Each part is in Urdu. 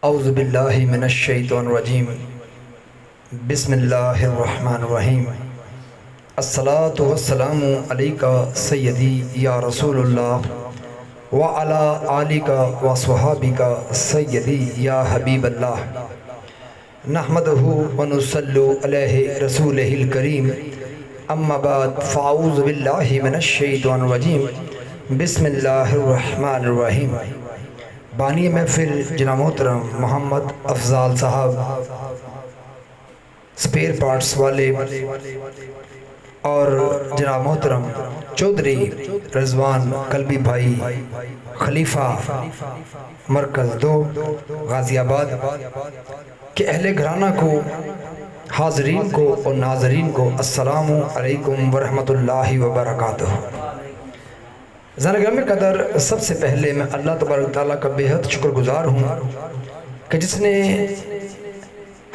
اعوذ باللہ من الشیطان الرجیم بسم اللہ الرحمن الرحیم الصلاة والسلام علیکہ سیدی یا رسول اللہ وعلی آلکہ وصحابکہ سیدی یا حبیب اللہ نحمدہ ونصلی علیہ رسولہ الکریم اما بعد فاعوذ باللہ من الشیطان الرجیم بسم اللہ الرحمن الرحیم۔ بانی محفل جناب محترم محمد افضال صاحب سپیر پارٹس والے اور جناب محترم چودھری رضوان قلبی بھائی خلیفہ مرکز 2 غازی آباد کے اہل گھرانہ کو، حاضرین کو اور ناظرین کو السلام علیکم ورحمۃ اللہ وبرکاتہ۔ زنگرم قدر سب سے پہلے میں اللہ تبارک تعالیٰ کا بے حد شکر گزار ہوں کہ جس نے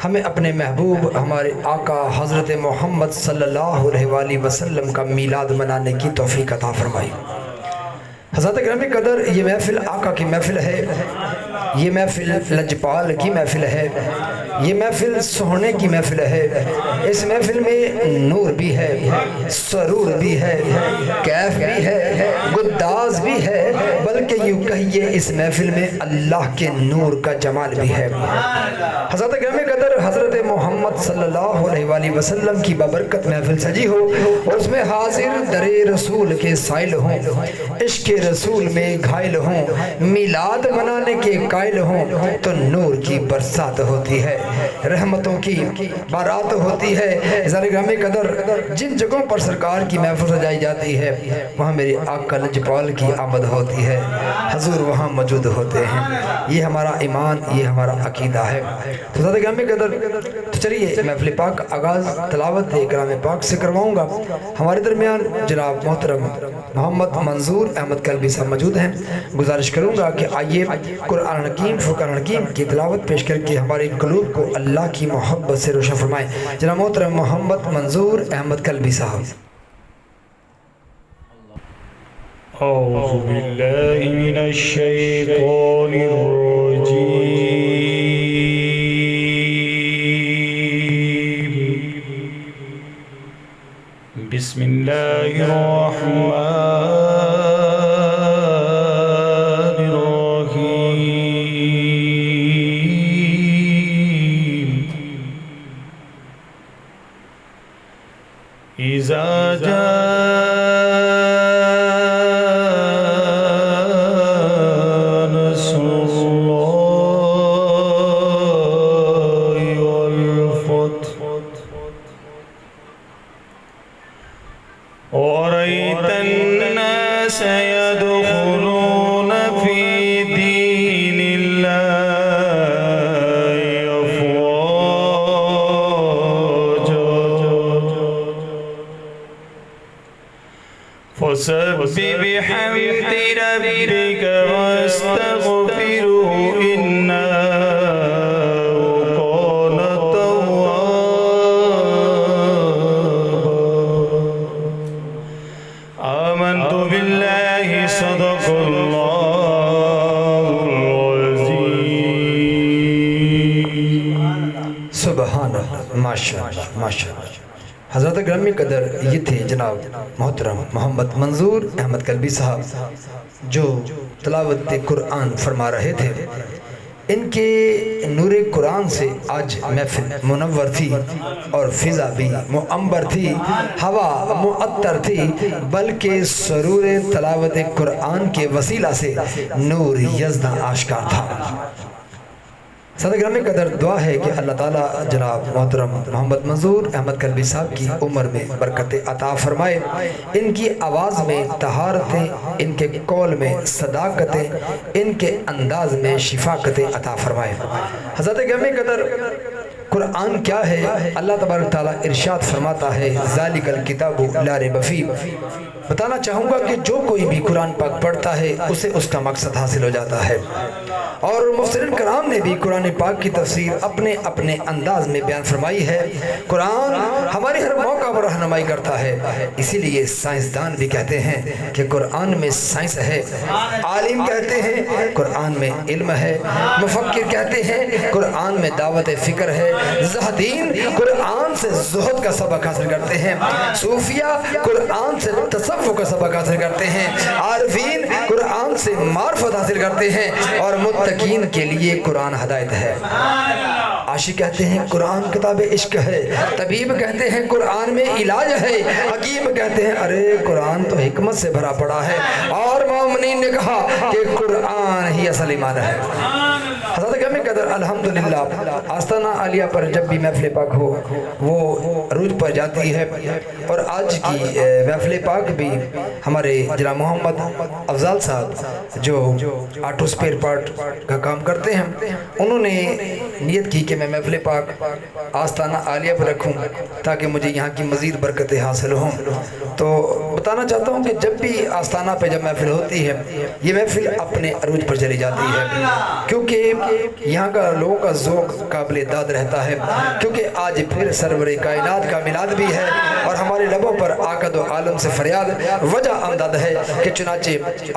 ہمیں اپنے محبوب ہمارے آقا حضرت محمد صلی اللہ علیہ وآلہ وسلم کا میلاد منانے کی توفیق عطا فرمائی۔ حضرت گرامی قدر یہ محفل آقا کی محفل ہے، یہ محفل لجپال کی محفل ہے، یہ محفل سونے کی محفل ہے۔ اس محفل میں نور بھی ہے، سرور بھی ہے، کیف بھی ہے، گداز بھی ہے، بلکہ یوں کہیے اس محفل میں اللہ کے نور کا جمال بھی ہے۔ حضرت گرامی قدر حضرت محمد صلی اللہ علیہ وآلہ وسلم کی بابرکت محفل سجی ہو اور اس میں حاضر در رسول کے سائل ہوں، عشق رسول میں گھائل ہوں، میلاد منانے کے قائل ہوں تو نور کی برسات ہوتی ہے، رحمتوں کی بارات ہوتی ہے۔ زنگرام قدر جن جگہوں پر سرکار کی محفل سجائی جاتی ہے وہاں میرے آقا لجپال کی آمد ہوتی ہے، حضور وہاں موجود ہوتے ہیں۔ یہ ہمارا ایمان، یہ ہمارا عقیدہ ہے۔ تو زنگرام قدر تو چلیے محفل پاک آغاز تلاوت کلام پاک سے کرواؤں گا۔ ہمارے درمیان جناب محترم محمد منظور احمد قلبی صاحب موجود ہیں۔ گزارش کروں گا کہ آئیے قرآن حکیم فرقان حکیم کی تلاوت پیش کر کے ہمارے قلوب کو اللہ کی محبت سے روشن فرمائیں۔ جناب محترم محمد منظور احمد قلبی صاحب۔ اعوذ باللہ من الشیطان الرجیم بسم اللہ الرحمن اذا جاء نصر الله والفتح ورأيت الناس يدخلون في دين الله أفواجا فسبح بحمد ربك واستغفره إنه كان توابا آمنت بالله صدق الله العظيم۔ سبحان اللہ، ماشاءاللہ ماشاءاللہ۔ حضرت گرامی قدر یہ تھے جناب محترم محمد منظور احمد قلبی صاحب جو تلاوت قرآن فرما رہے تھے۔ ان کے نور قرآن سے آج محفل منور تھی اور فضا بھی معمبر تھی، ہوا معطر تھی، بلکہ سرور تلاوت قرآن کے وسیلہ سے نور یزداں آشکار تھا۔ صدق قدر دعا ہے کہ اللہ تعالیٰ جناب محترم محمد منظور احمد قلبی صاحب کی عمر میں برکت عطا فرمائے، ان کی آواز میں طہارتیں، ان کے قول میں صداقتیں، ان کے انداز میں شفاقتیں عطا فرمائے۔ حضرت گرامی قدر قرآن کیا ہے؟ اللہ تبارک تعالیٰ ارشاد فرماتا ہے ذالک الکتاب لا ریب فیہ. بتانا چاہوں گا کہ جو کوئی بھی قرآن پاک پڑھتا ہے اسے اس کا مقصد حاصل ہو جاتا ہے. اور مفسرین کرام نے بھی قرآن پاک کی تفسیر اپنے اپنے انداز میں بیان فرمائی ہے. قرآن ہماری ہر موقع پر رہنمائی کرتا ہے. اسی لیے سائنسدان بھی کہتے ہیں کہ قرآن میں سائنس ہے، عالم کہتے ہیں قرآن میں علم ہے، مفکر کہتے ہیں قرآن میں دعوت فکر ہے، زاہدین قرآن سے زہد کا سبق حاصل کرتے ہیں، صوفیہ قرآن سے تصوف کا سبق حاصل کرتے ہیں، عارفین قرآن سے معرفت حاصل کرتے ہیں، اور متقین کے لیے قرآن ہدایت ہے. عاشق کہتے ہیں قرآن کتاب عشق ہے، طبیب کہتے ہیں قرآن میں علاج ہے، حکیم کہتے ہیں ارے قرآن تو حکمت سے بھرا پڑا ہے، اور مومنین نے کہا کہ قرآن ہی اصل ایمان ہے. حضرت گرامی قدر الحمدللہ آستانہ عالیہ پر جب بھی محفل پاک ہو وہ عروج پر جاتی ہے، اور آج کی محفل پاک بھی ہمارے جناب محمد افضال صاحب جو آٹو سپیر پارٹ کا کام کرتے ہیں، انہوں نے نیت کی کہ میں محفل پاک آستانہ عالیہ پر رکھوں تاکہ مجھے یہاں کی مزید برکتیں حاصل ہوں. تو بتانا چاہتا ہوں کہ جب بھی آستانہ پہ جب محفل ہوتی ہے یہ محفل اپنے عروج پر چلی جاتی ہے، کیونکہ یہاں کا لوگوں کا ذوق قابل داد رہتا ہے، کیونکہ آج پھر سرور کائنات کا میلاد بھی ہے، اور ہمارے لبوں پر آقا دو عالم سے فریاد وجہ آمداد ہے کہ چنانچہ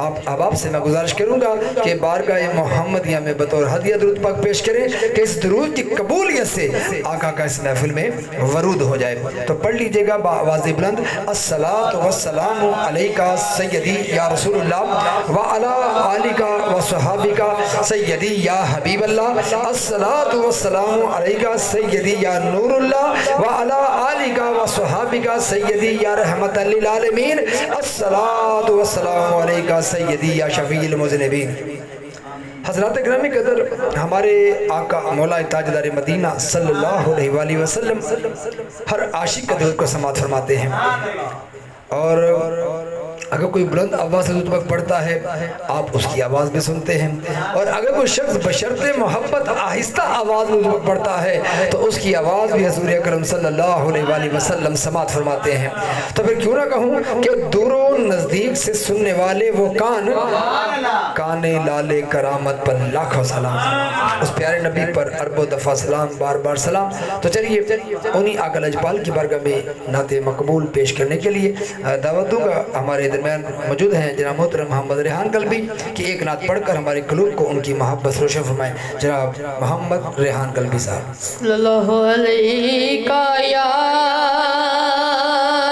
آپ احباب سے میں گزارش کروں گا کہ بارگاہ محمدیہ میں بطور ہدیہ درود پاک پیش کریں کہ اس درود کی قبولیت سے آقا کا اس محفل میں ورود ہو جائے. تو پڑھ لیجئے گا بآواز بلند الصلاۃ والسلام علیکہ سیدی یا رسول اللہ وعلی آلکہ وصحابکہ سیدی یا حبیب اللہ، الصلاۃ والسلام علیکہ سیدی یا نور اللہ وعلی آلکہ وصحابکہ سیدی یا رحمت للعالمین، الصلاۃ والسلام علیکہ سیدی یا شفیع المذنبین. حضرات گرامی قدر ہمارے آقا مولا تاجدار مدینہ صلی اللہ علیہ وآلہ وسلم ہر عاشق کا درود کو سماعت فرماتے ہیں، اور اگر کوئی بلند آواز سے درود پاک پڑھتا ہے آپ اس کی آواز بھی سنتے ہیں، اور اگر کوئی شخص بشرط محبت آہستہ آواز میں درود پڑھتا ہے تو اس کی آواز بھی حضور اکرم صلی اللہ علیہ وآلہ وسلم سماعت فرماتے ہیں. تو پھر کیوں نہ کہوں کہ دور و نزدیک سے سننے والے وہ کان لال کرامت پر لاکھوں سلام، اس پیارے نبی پر ارب و دفع سلام، بار بار سلام. تو چلیے انہی آقا الاجپال کی بارگاہ میں نعت مقبول پیش کرنے کے لیے دعوت دوں گا. ہمارے درمیان موجود ہیں جناب محترم محمد ریحان قلبی کہ ایک نعت پڑھ کر ہمارے قلوب کو ان کی محبت سے روشن فرمائیں. جناب محمد ریحان قلبی صاحب. صلی اللہ علیہ یا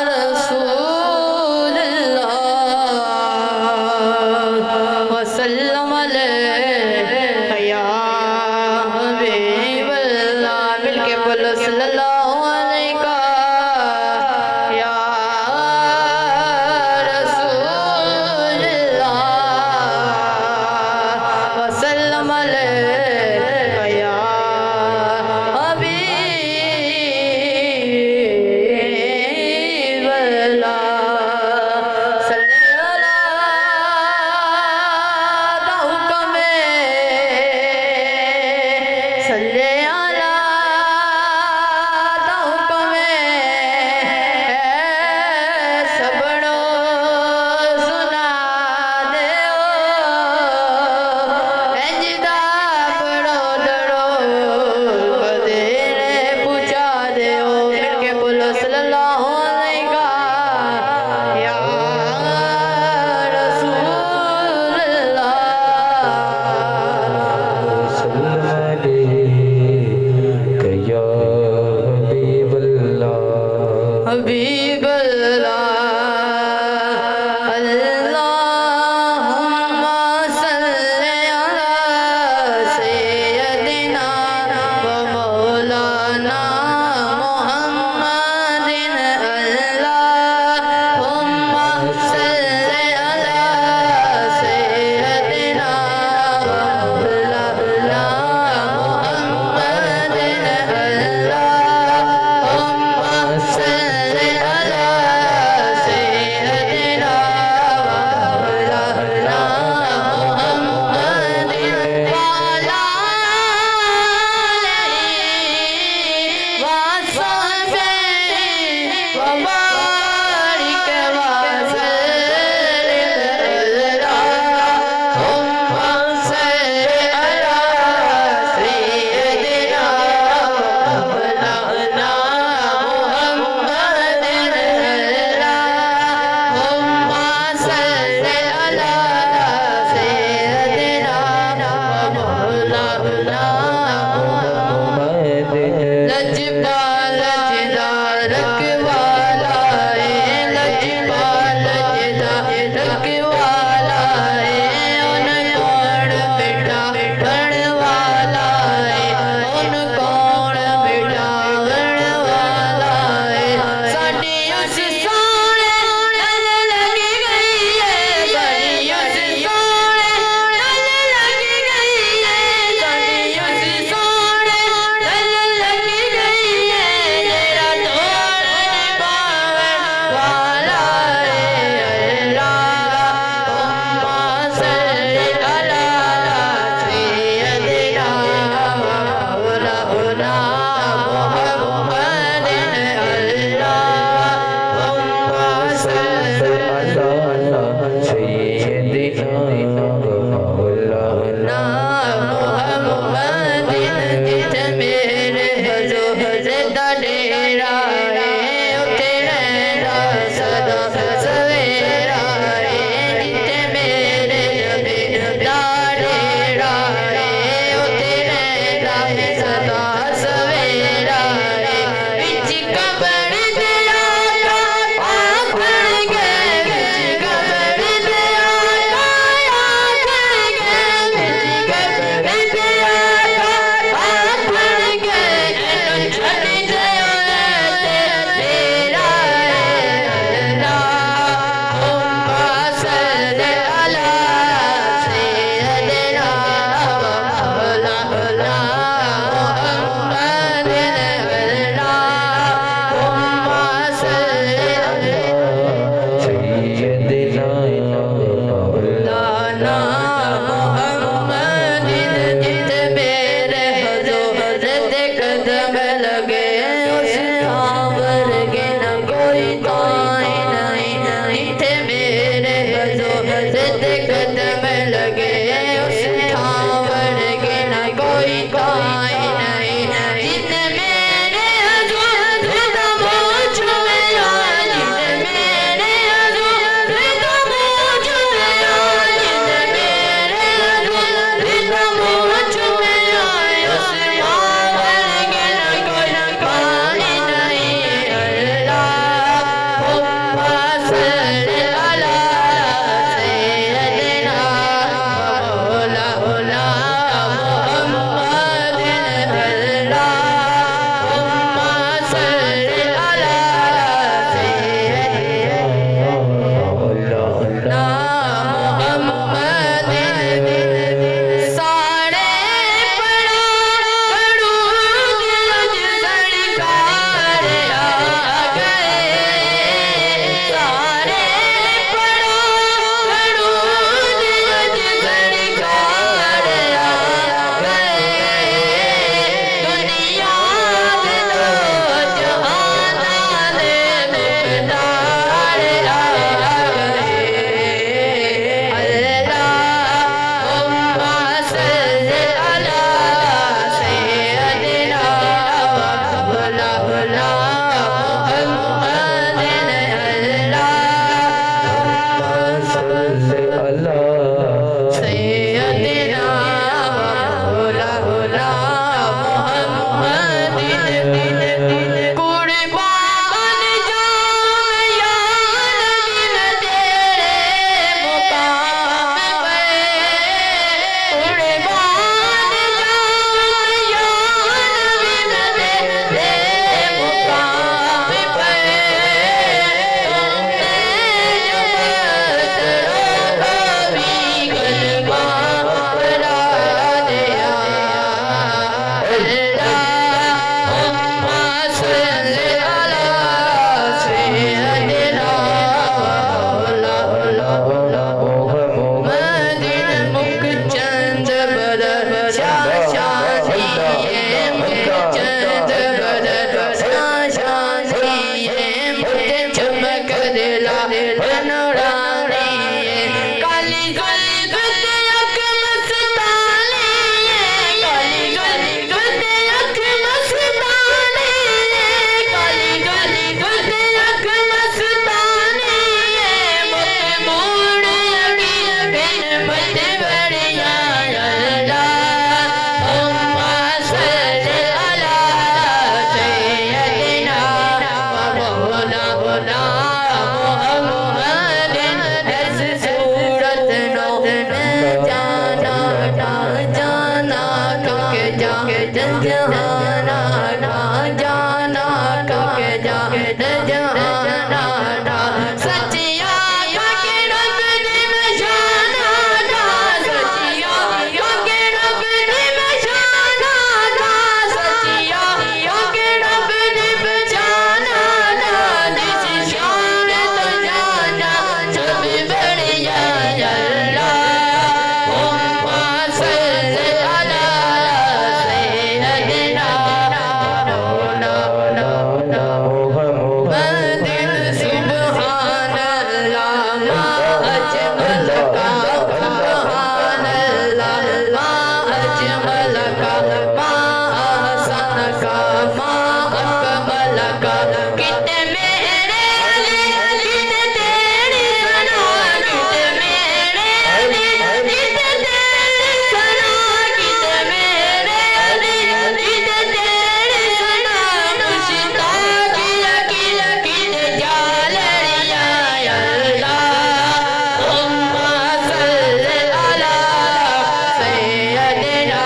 رسول اللہ وسلم علیہ یا حبیب اللہ، مل کے بولو صلی اللہ علیہ یا رسول اللہ وسلم علیہ یا حبیب قدم لگے اس کامر کے نہ کوئی تائیں نہیں جتھے میرے حضور دے قدم لگے اس کامر کے نہ کوئی تائیں نہیں جتھے میرے حضور دے موج میں آیا جتھے میرے حضور دے موج میں آیا جتھے میرے حضور دے موج میں آیا اس کامر کے نہ کوئی تائیں نہیں اللہم صل علی سیدنا مولانا محمد اللہم صل علی سیدنا محمد سارے پڑھو درود اج سرکار آ گئے سارے پڑھو درود اج سرکار آ گئے دنیا میں دو جہان دے مقدار آ گئے اللہم صل علی سیدنا مولانا محمد اللہم صل علی سیدنا مولانا محمد قربان جاؤں یا نبی میں تیرے مقام پہ قربان جاؤں یا نبی میں تیرے مقام پہ تم نے جو کبھی کلمہ پڑھا دیا اللہم صل علی سیدنا مولانا محمد مکھ چند بدر شاشانیے مکھ چند بدر شاشانیے مکھ چمک دلا نورانیے کالی گلی گتے اک مستانیے کالی گلی گتے اک مستانیے کالی گلی گتے اک مستانیے مت موڑ اگی پھر مت بڑھیا اللہم صل علی سیدنا مولانا محمد اس صورت نو جانا جانا کہ جا جہانا جانا کہ جا جہانا سچیا کہ رب دی مشانہ سچیا کہ رب دی مشانہ سچیا کہ رب دی پہچانہ جس شان تو جانا سب بڑھیا اللہم صل علی سیدنا مولانا محمد سبحان اللہ ما اجمل کا سبحان اللہ ما اجمل کا ما احسن کا ما اکمل کا کتنے میرے علی کتنے تیری ثنا کتنے میرے علی کتنے تیری ثنا کتنے میرے علی کتنے تیری ثنا مشتاق کتنے جالڑیاں اللہم صل علی سیدنا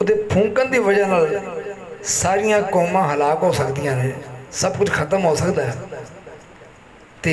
ਉਹਦੇ ਫੂਕਣ ਦੀ ਵਜ੍ਹਾ ਨਾਲ ਸਾਰੀਆਂ ਕੌਮਾਂ ਹਲਾਕ ਹੋ ਸਕਦੀਆਂ ਨੇ, ਸਭ ਕੁਝ ਖਤਮ ਹੋ ਸਕਦਾ ਹੈ, ਤੇ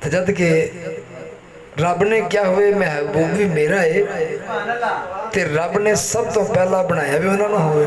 ਤੇ ਜਦ ਕਿ ਰੱਬ ਨੇ ਕਿਹਾ ਹੋਵੇ ਮਹਿਬੂਬ ਵੀ ਮੇਰਾ ਹੈ ਤੇ ਰੱਬ ਨੇ ਸਭ ਤੋਂ ਪਹਿਲਾਂ ਬਣਾਇਆ ਵੀ ਉਹਨਾਂ ਨੂੰ ਹੋਵੇ।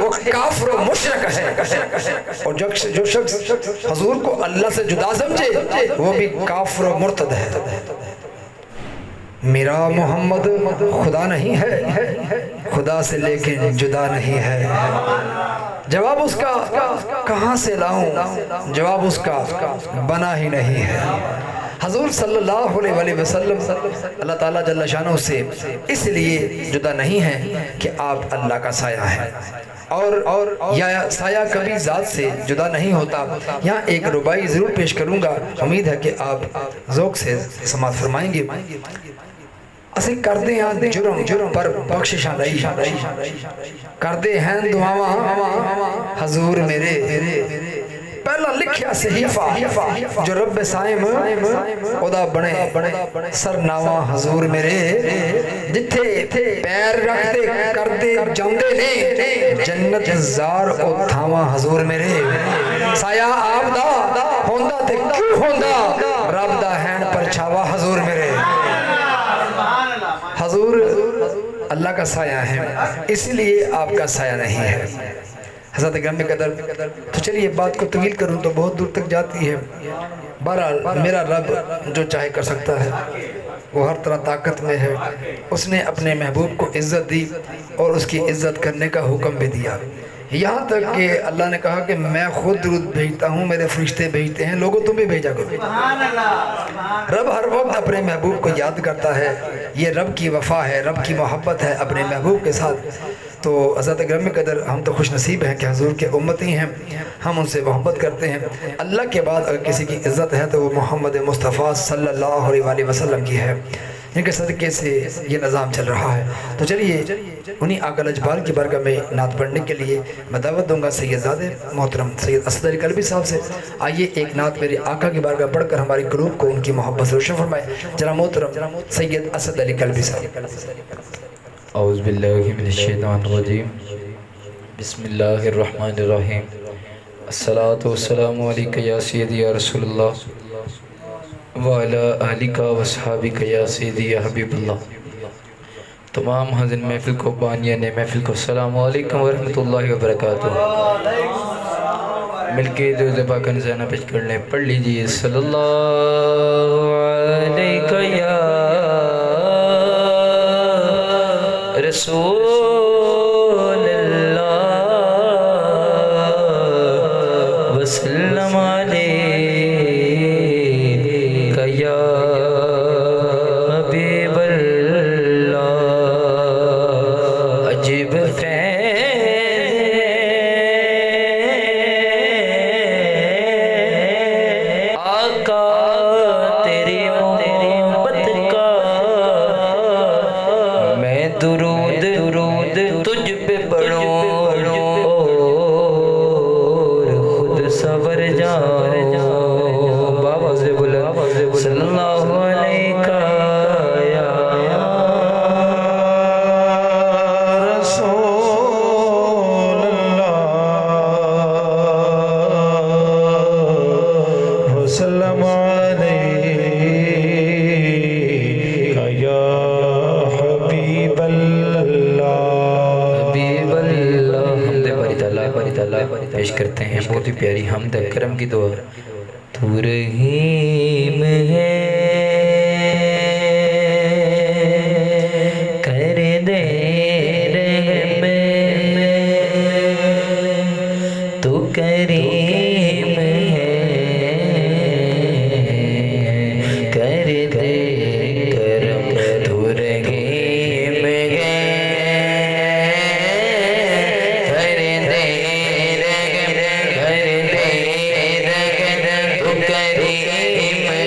وہ کافر و مشرک ہے، اور جو شخص حضور کو اللہ سے جدا سمجھے وہ بھی کافر و مرتد ہے۔ میرا محمد خدا نہیں ہے، خدا سے لیکن جدا نہیں ہے۔ جواب اس کا کہاں سے لاؤں، جواب اس کا بنا ہی نہیں ہے۔ حضور صلی اللہ علیہ وسلم اللہ تعالیٰ جل شانہ سے اس لیے جدا نہیں ہے کہ آپ اللہ کا سایہ ہیں، اور یا سایہ کبھی ذات سے جدا نہیں ہوتا۔ یہاں ایک ربائی ضرور پیش کروں گا، امید ہے کہ آپ ذوق سے سماعت فرمائیں گے۔ اسے کردے ہیں جرم پر بخششاں نہیں، کردے ہیں دعاواں حضور میرے، پہلا لکھیا صحیفہ جو رب سائم ادا بنے سرناواں حضور میرے، جتھے پیر رکھتے کردے جاندے نے جنت زار او تھاواں حضور میرے۔ سایہ آپ دا ہوندا تے کیوں ہوندا، رب دا ہین پرچھاوا حضور میرے۔ حضور اللہ کا سایہ ہے، اس لیے آپ کا سایہ نہیں ہے۔ حضرت گرامی قدر، تو چلیے بات کو طویل کروں تو بہت دور تک جاتی ہے۔ بہرحال میرا رب جو چاہے کر سکتا ہے، وہ ہر طرح طاقت میں ہے۔ اس نے اپنے محبوب کو عزت دی اور اس کی عزت کرنے کا حکم بھی دیا، یہاں تک کہ اللہ نے کہا کہ میں خود درود بھیجتا ہوں، میرے فرشتے بھیجتے ہیں، لوگوں تم بھی بھیجا کرو۔ رب ہر وقت اپنے محبوب کو یاد کرتا ہے، یہ رب کی وفا ہے، رب کی محبت ہے اپنے محبوب کے ساتھ۔ تو حضرت گرامی قدر، ہم تو خوش نصیب ہیں کہ حضور کے امتی ہیں، ہم ان سے محبت کرتے ہیں۔ اللہ کے بعد اگر کسی کی عزت ہے تو وہ محمد مصطفیٰ صلی اللہ علیہ وسلم کی ہے، ان کے صدقے سے یہ نظام چل رہا ہے۔ تو چلیے انہی آقا الاجبال کی بارگاہ میں نعت پڑھنے کے لیے میں دعوت دوں گا سید زادے محترم سید اسد علی کلبی صاحب سے۔ آئیے ایک نعت میرے آقا کی بارگاہ پڑھ کر ہماری قلوب کو ان کی محبت سے روشن فرمائے۔ جناب محترم سید اسد علی کلبی صاحب۔ اعوذ باللہ من الشیطان الرجیم، بسم اللہ الرحمن الرحیم، الصلاۃ والسلام علیکہ یا سیدی یا رسول اللہ وعلی آلکہ وصحابکہ یا سیدی یا حبیب اللہ۔ تمام حاضرین محفل کو، بانیان محفل کو السلام علیکم ورحمۃ اللہ وبرکاتہ۔ مل کے دو زبا کا نذرانہ پیش کر لیں، پڑھ لیجئے صلی اللہ علیکہ یا رسول اللہ وسلم علیکہ یا حبیب اللہ۔ عجیب آقا تیری محبت کا میں درود تجھ پہ پڑھوں اور خود سور جاؤں۔ بابا سے بولا صلی اللہ علیہ یا رسول اللہ وسلم علیکہ یا حبیب اللہ۔ حبیب اللہ۔ حمد باری تعالیٰ پیش کرتے ہیں، بہت ہی پیاری حمد کرم کی دعا۔ تو رحیم ہے کر دے رحم، تو کریم ہے کر دے کرم، تو رحیم ہے کر دے رحم، کر دے رحم، تو کریم ہے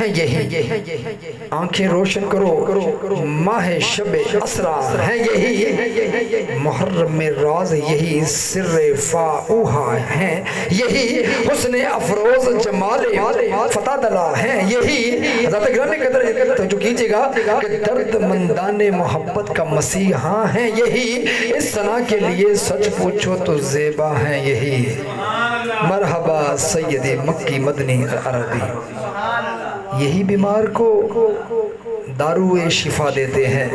ہیں یہی، آنکھیں روشن کرو ماہ شب اسرار ہیں یہی، محرم راز یہی، سر فاؤہا ہیں یہی، حسن افروز جمال فتح دلا ہیں یہی۔ حضرت گرامی قدر توجہ کیجئے گا کہ درد مندان محبت کا مسیحا ہیں یہی، اس ثنا کے لیے سچ پوچھو تو زیبا ہیں یہی۔ مرحبا سیدی مکی مدنی عربی، یہی بیمار کو دارو شفا دیتے ہیں،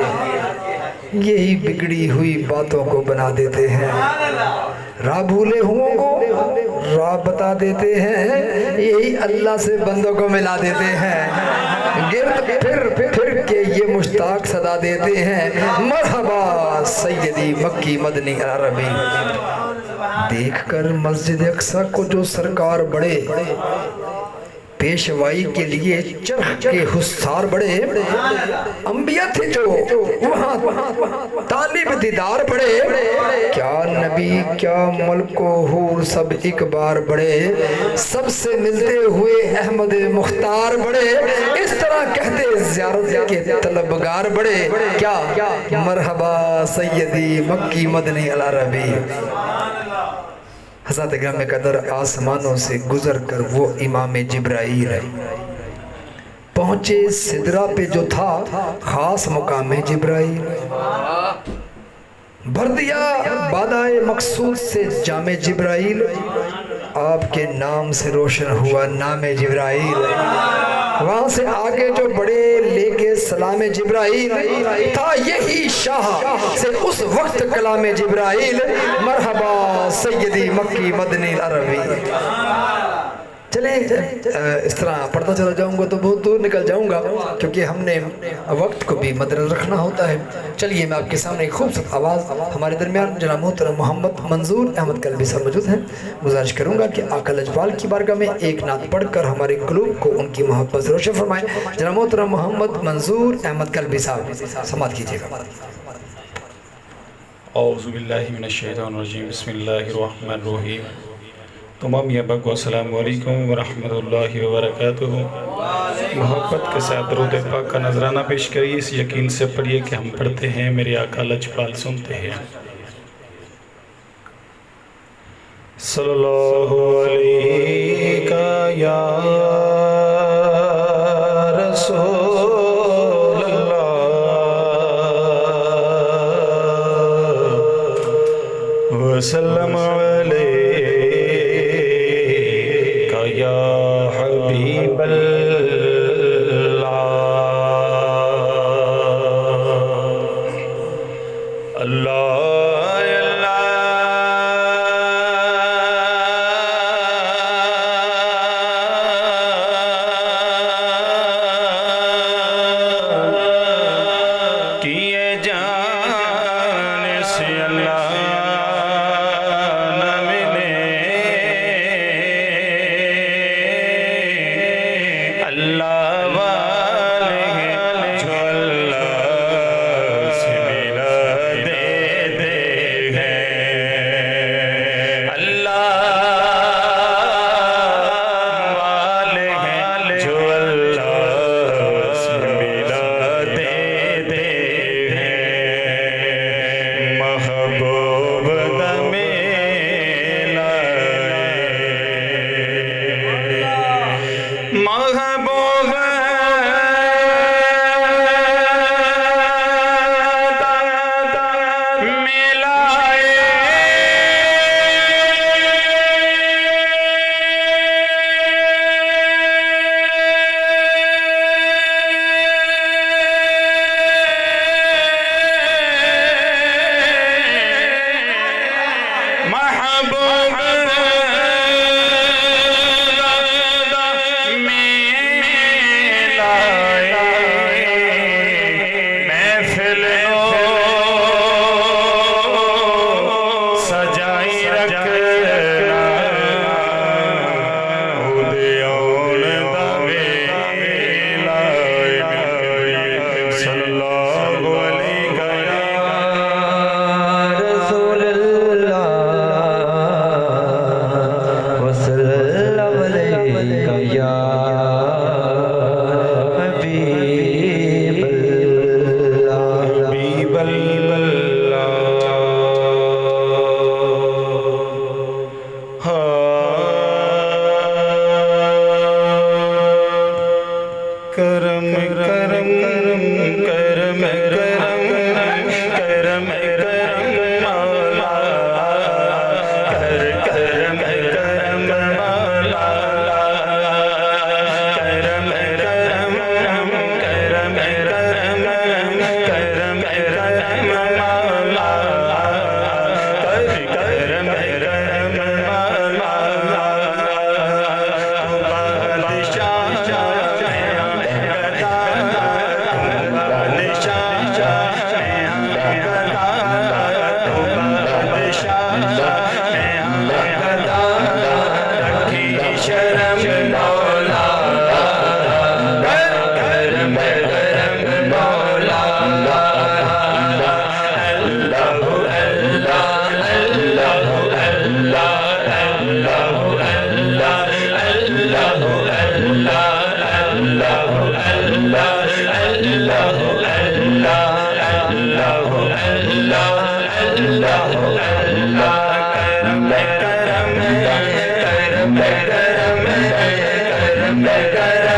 یہی بگڑی ہوئی باتوں کو بنا دیتے ہیں، راہ بھولے ہوں کو راہ بتا دیتے ہیں، یہی اللہ سے بندوں کو ملا دیتے ہیں، گرد پھر کے یہ مشتاق صدا دیتے ہیں۔ مرحبا سیدی مکی مدنی عربی، دیکھ کر مسجد اقصی کو جو سرکار بڑے، پیشوائی کے لیے چرخ کے حسار بڑے، انبیاء تھے جو وہاں طالب دیدار بڑے، کیا نبی کیا ملک و حور سب ایک بار بڑے، سب سے ملتے ہوئے احمد مختار بڑے، اس طرح کہتے زیارت کے طلبگار بڑے، کیا مرحبا سیدی مکی مدنی العربی۔ حضرت گرامی قدر آسمانوں سے گزر کر وہ امام جبرائیل پہنچے سدرہ پہ جو تھا خاص مقام جبرائیل، بھر دیا بادائے مقصود سے جام جبرائیل، آپ کے نام سے روشن ہوا نام جبرائیل، وہاں سے آگے جو بڑے لے کے سلام جبرائیل، تھا یہی شاہ سے اس وقت کلام جبرائیل۔ مرحبا سیدی مکی مدنی عربی۔ چلیں اس طرح پڑھتا چلا جاؤں گا تو بہت دور نکل جاؤں گا، کیونکہ ہم نے وقت کو بھی مدنظر رکھنا ہوتا ہے۔ چلیے میں آپ کے سامنے ایک خوبصورت آواز، ہمارے درمیان جناب محترم محمد منظور احمد قلبی صاحب موجود ہیں، گزارش کروں گا کہ آقا لجپال کی بارگاہ میں ایک نعت پڑھ کر ہمارے قلوب کو ان کی محبت سے روشن فرمائیں۔ جناب محترم محمد منظور احمد قلبی صاحب سماعت کیجیے گا۔ اعوذ باللہ من الشیطان الرجیم، بسم اللہ الرحمن الرحیم۔ تمام یبا کو السلام علیکم ورحمت اللہ وبرکاتہ۔ محبت کے ساتھ درود پاک کا نذرانہ پیش کریے، اس یقین سے پڑھیے کہ ہم پڑھتے ہیں، میرے آقا لجپال سنتے ہیں۔ صلی اللہ علیہ یا رسول اللہ وسلم حبیب اللہ، اللہ کیے جان سے اللہ کرم کرم کرم کرم کرم کرم مولا کرم کرم مولا کرم کرم کرم کرم کرم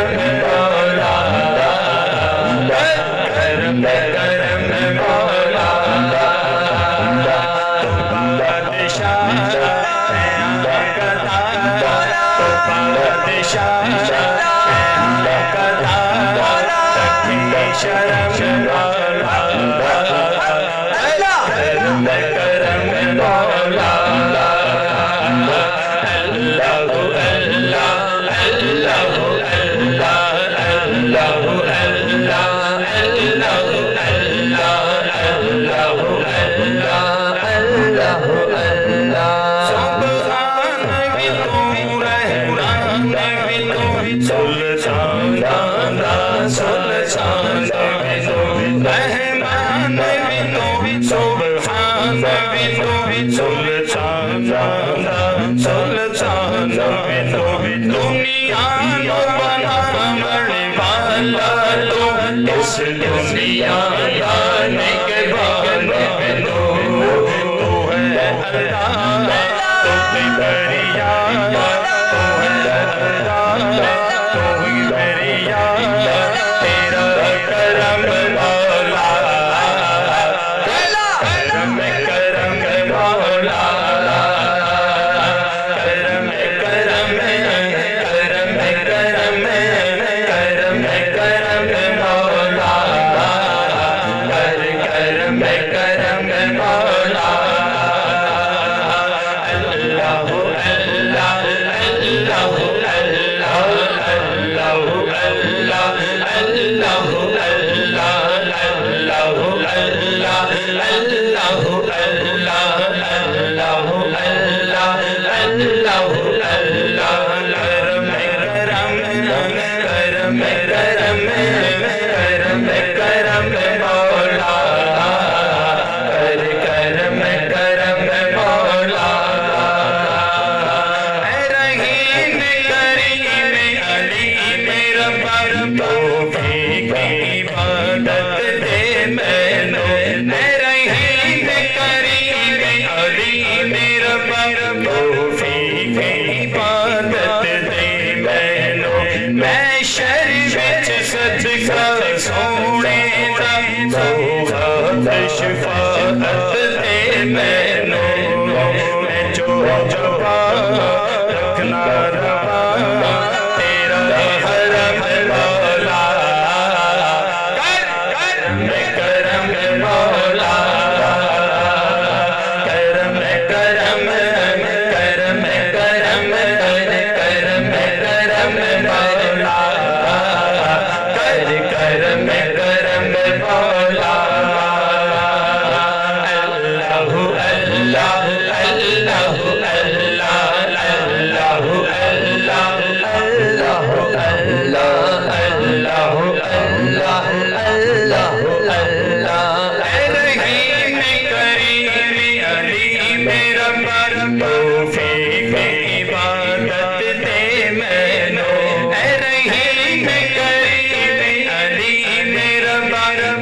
کرم مولا کرم کرم مولا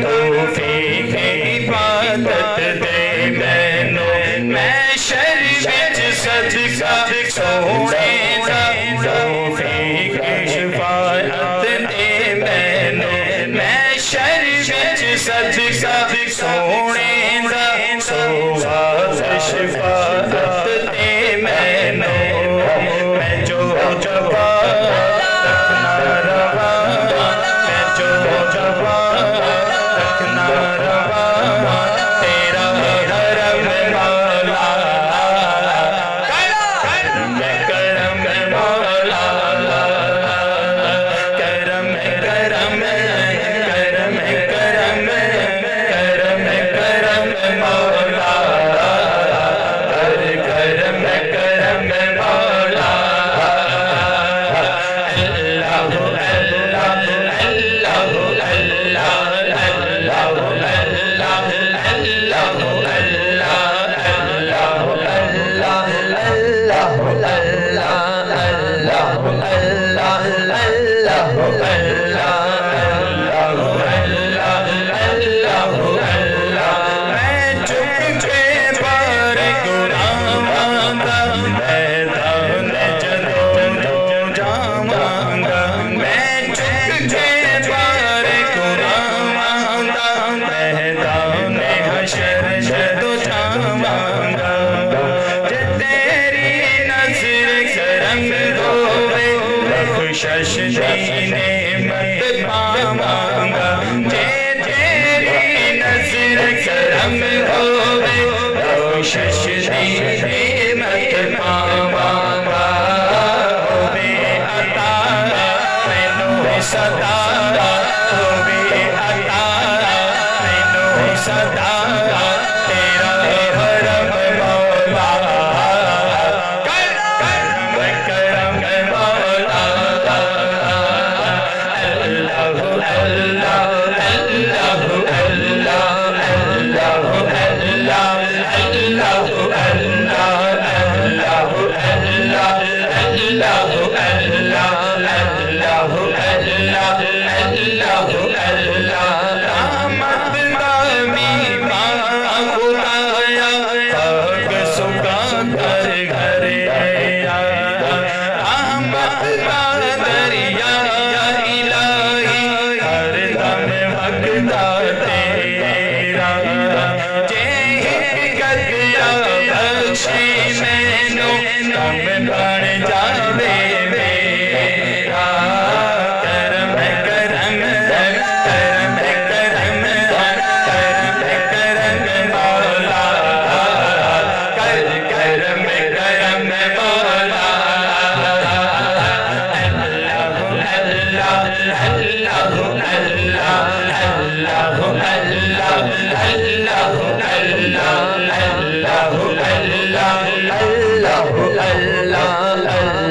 Oh سا سونے دا سواز شفاعت تے مینو میں جو جبا رکھنا روا میں جو جبا رکھنا روا تیرا حرم مولا میں کرم مولا کرم کرم کرم کرم کرم کرم مولا کرم کرم مولا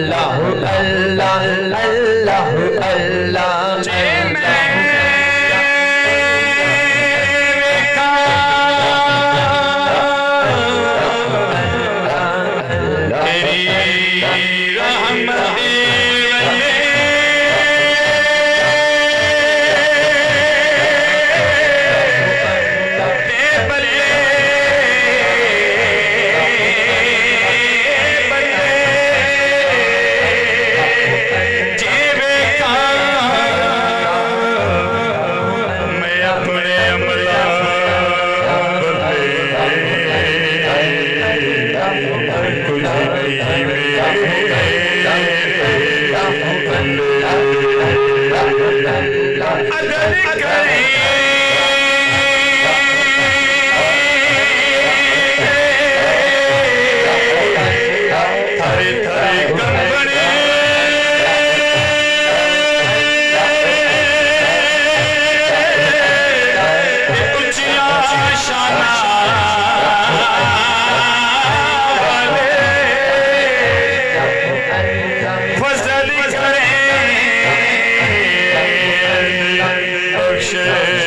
اللہ اللہ اللہ Share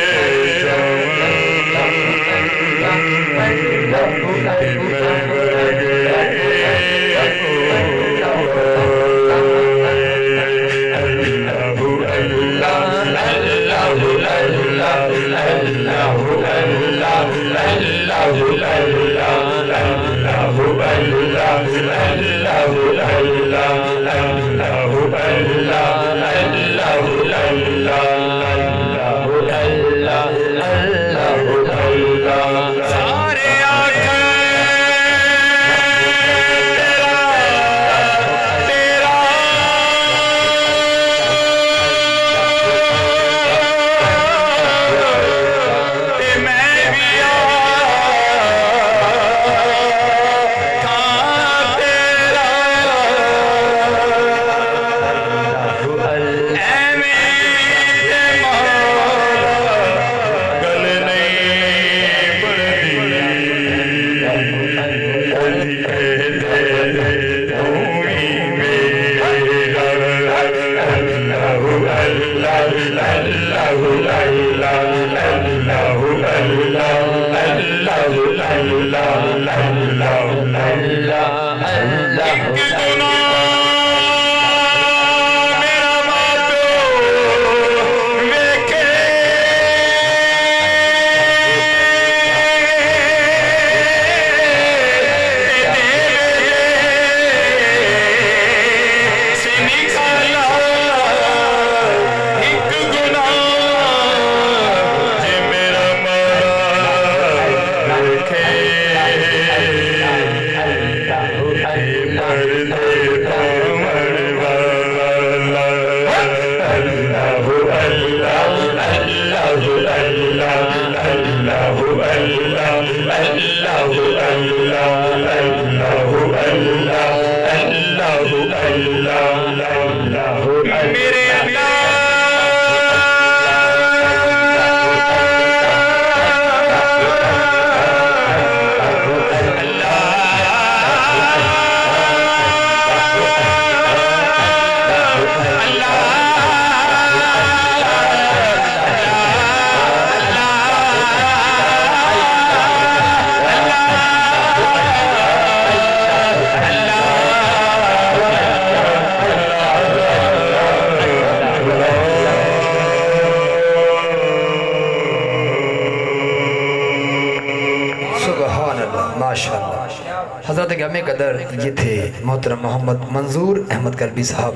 حضرت گرامی قدر یہ تھے محترم محمد منظور احمد قلبی صاحب.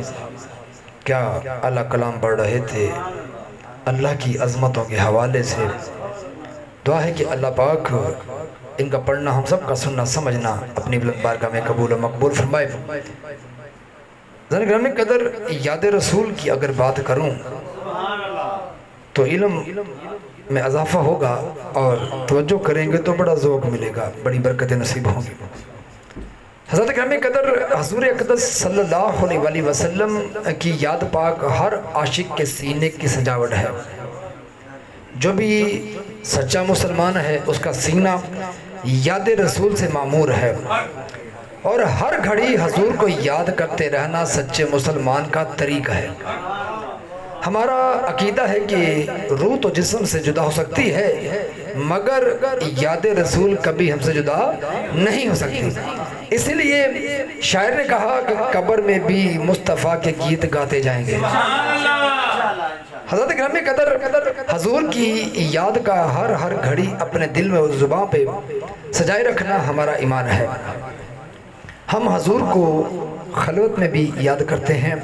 کیا اللہ کلام پڑھ رہے تھے اللہ کی عظمتوں کے حوالے سے. دعا ہے کہ اللہ پاک ان کا پڑھنا ہم سب کا سننا سمجھنا اپنی بلند بارگاہ میں قبول و مقبول فرمائے. گرامی قدر یاد رسول کی اگر بات کروں تو علم میں اضافہ ہوگا اور توجہ کریں گے تو بڑا ذوق ملے گا, بڑی برکت نصیب ہوں گی. حضرت گرامی قدر حضور اقدس صلی اللہ علیہ وآلہ وسلم کی یاد پاک ہر عاشق کے سینے کی سجاوٹ ہے. جو بھی سچا مسلمان ہے اس کا سینہ یاد رسول سے معمور ہے, اور ہر گھڑی حضور کو یاد کرتے رہنا سچے مسلمان کا طریقہ ہے. ہمارا عقیدہ ہے کہ روح تو جسم سے جدا ہو سکتی ہے مگر یاد رسول کبھی ہم سے جدا نہیں ہو سکتی. اسی لیے شاعر نے کہا کہ قبر میں بھی مصطفیٰ کے گیت گاتے جائیں گے. حضرت گرامی قدر حضور کی یاد کا ہر گھڑی اپنے دل میں زباں پہ سجائے رکھنا ہمارا ایمان ہے. ہم حضور کو خلوت میں بھی یاد کرتے ہیں,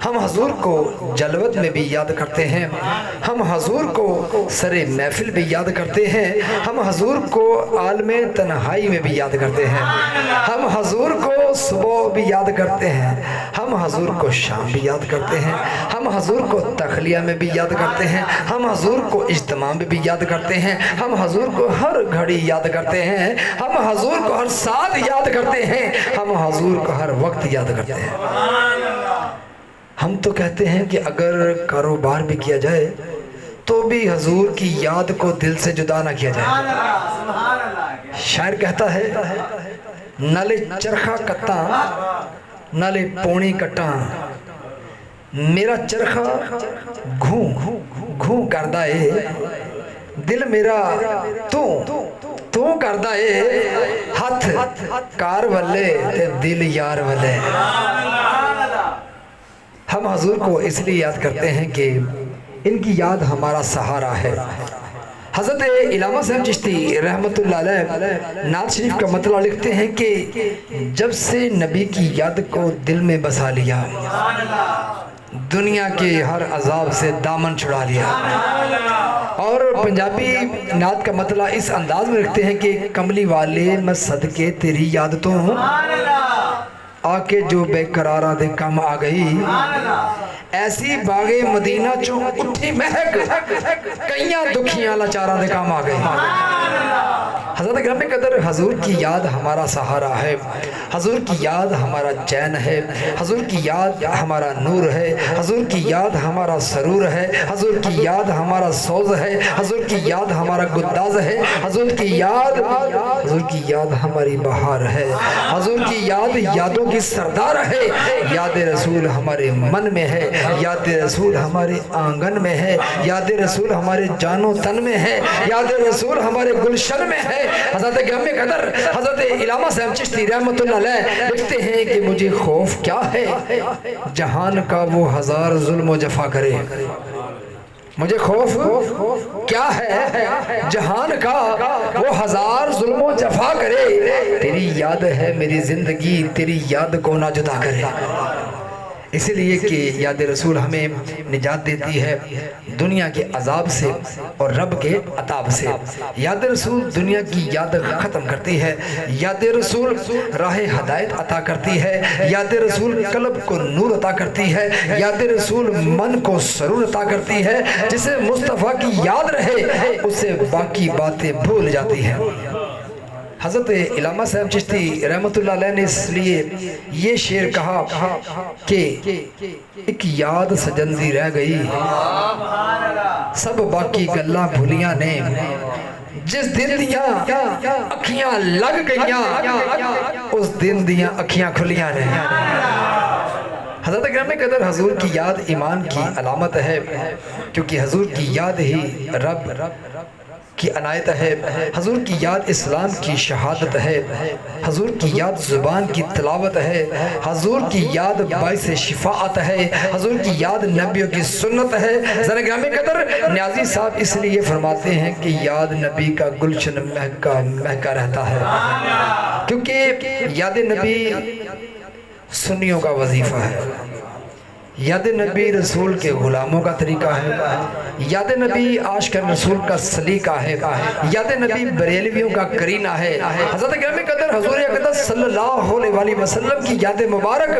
ہم حضور کو جلوت میں بھی یاد کرتے ہیں, ہم حضور کو سر محفل بھی یاد کرتے ہیں, ہم حضور کو عالم تنہائی میں بھی یاد کرتے ہیں, ہم حضور کو صبح بھی یاد کرتے ہیں, ہم حضور کو شام بھی یاد کرتے ہیں, ہم حضور کو تخلیہ میں بھی یاد کرتے ہیں, ہم حضور کو اجتماع میں بھی یاد کرتے ہیں, ہم حضور کو ہر گھڑی یاد کرتے ہیں, ہم حضور کو ہر ساتھ یاد کرتے ہیں, ہم حضور کو ہر وقت یاد کرتے ہیں. ہم تو کہتے ہیں کہ اگر کاروبار بھی کیا جائے تو بھی حضور کی یاد کو دل سے جدا نہ کیا جائے. شاعر کہتا ہے نالے چرخہ کتاں نالے پونی کٹاں, میرا چرخہ گھوں گھوں کردہ اے, دل میرا تو کردہ اے, ہاتھ کار والے تے دل یار والے. ہم حضور کو اس لیے یاد کرتے ہیں کہ ان کی یاد ہمارا سہارا ہے. حضرت علامہ صاحب چشتی رحمت اللہ علیہ نعت شریف کا مطلع لکھتے ہیں کہ جب سے نبی کی یاد کو دل میں بسا لیا دنیا کے ہر عذاب سے دامن چھڑا لیا. اور پنجابی نعت کا مطلع اس انداز میں رکھتے ہیں کہ کملی والے میں صدقے تیری یاد تو آ کے جو بے قراراں دے کم آ گئی, ایسی باغے مدینہ چوں اٹھی مہک کئیاں دکھیاں لاچاراں دے کام آ گئی. حضرت گرامی قدر حضور کی یاد ہمارا سہارا ہے، حضور کی یاد ہمارا چین ہے، حضور کی یاد ہمارا نور ہے، حضور کی یاد ہمارا سرور ہے، حضور کی یاد ہمارا سوز ہے، حضور کی یاد ہمارا گداز ہے، حضور کی یاد ہماری بہار ہے، حضور کی یاد یادوں کی سردار ہے، یاد رسول ہمارے من میں ہے، یاد رسول ہمارے آنگن میں ہے، یاد رسول ہمارے جان و تن میں ہے، یاد رسول ہمارے گلشن میں ہے۔ حضرت گرامی قدر حضرت علامہ صاحب چشتی رحمۃ اللہ علیہ لکھتے ہیں کہ مجھے خوف کیا ہے جہان کا وہ ہزار ظلم و جفا کرے، مجھے خوف کیا ہے جہان کا وہ ہزار ظلم و جفا کرے، تیری یاد ہے میری زندگی، تیری یاد کو نہ جدا کرے۔ اسی لیے کہ یاد رسول ہمیں نجات دیتی ہے دنیا کے عذاب سے اور رب کے عطاب سے۔ یاد رسول دنیا کی یاد ختم کرتی ہے، یاد رسول راہ ہدایت عطا کرتی ہے، یاد رسول قلب کو نور عطا کرتی ہے، یاد رسول من کو سرور عطا کرتی ہے۔ جسے مصطفیٰ کی یاد رہے اسے باقی باتیں بھول جاتی ہیں۔ حضرت علامہ صاحب چشتی رحمت اللہ علیہ نے اس لیے یہ شعر کہا کہ ایک یاد سجن دی رہ گئی سب باقی گلاں بھولیاں نے، جس دن دیاں اکھیاں لگ گئیاں اس دن دیاں اکھیاں کھلیاں نے۔ حضرت گرامی قدر حضور کی یاد ایمان کی علامت ہے، کیونکہ حضور کی یاد ہی رب کی عنایت ہے، حضور کی یاد اسلام کی شہادت ہے، حضور کی یاد زبان کی تلاوت ہے، حضور کی یاد باعث شفاعت ہے، حضور کی یاد نبیوں کی سنت ہے۔ ذرا گرامی قدر نیازی صاحب اس لیے فرماتے ہیں کہ یاد نبی کا گلشن مہکا رہتا ہے، کیونکہ یاد نبی سنیوں کا وظیفہ ہے، یاد نبی رسول کے غلاموں کا طریقہ ہے، یاد نبی عاشق رسول کا سلیقہ ہے، یاد نبی بریلویوں کا کرینہ ہے۔ حضرت گرامی قدر حضور اقدس صلی اللہ علیہ وسلم کی یاد مبارک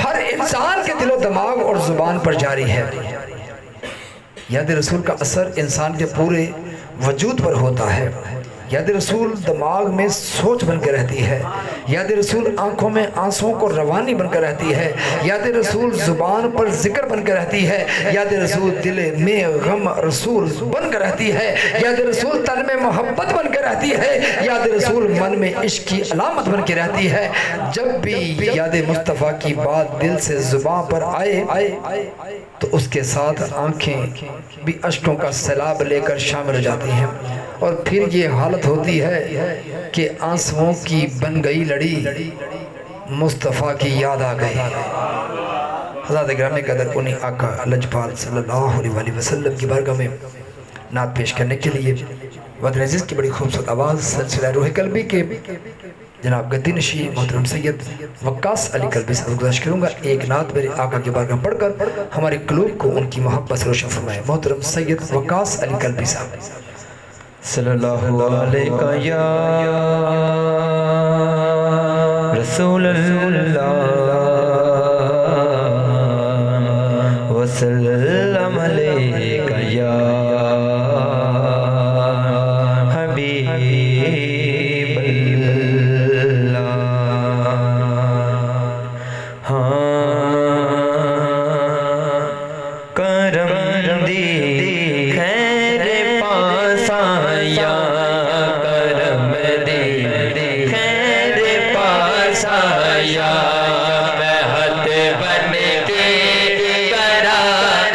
ہر انسان کے دل و دماغ اور زبان پر جاری ہے۔ یاد رسول کا اثر انسان کے پورے وجود پر ہوتا ہے، یاد رسول دماغ میں سوچ بن کے رہتی ہے، یاد رسول آنکھوں میں آنسوں کو روانی بن کر رہتی ہے، یاد رسول زبان پر ذکر بن کر رہتی ہے، یاد رسول دل میں غم رسول بن کر رہتی ہے، یاد رسول تن میں محبت بن کر رہتی ہے، یاد رسول من میں عشق کی علامت بن کے رہتی ہے۔ جب بھی یاد مصطفیٰ کی بات دل سے زبان پر آئے تو اس کے ساتھ آنکھیں بھی اشکوں کا سیلاب لے کر شامل ہو جاتی ہیں، اور پھر یہ حالت ہوتی ہے کہ آنسوؤں کی بن گئی لڑی، مصطفیٰ کی یاد آ گئی۔ حضرت گرامی قدر انہی آقا لجپال صلی اللہ علیہ وسلم کی بارگاہ میں نعت پیش کرنے کے لیے وطن عزیز کی بڑی خوبصورت آواز سلسلہ روح قلبی کے جناب گدی نشی محترم سید وقاص علی قلبی سے گزارش کروں گا ایک نعت میرے آقا کی بارگاہ میں پڑھ کر ہمارے قلوب کو ان کی محبت سے روشن فرمائے۔ محترم سید وقاص علی قلبی صاحب۔ صلی اللہ علیہ یا رسول اللہ وسلم علیہ یا حبیب اللہ۔ کرم دی خیر پاسا یا کرم دی خیر پاسا یا میں ہاتھ بن کے قرار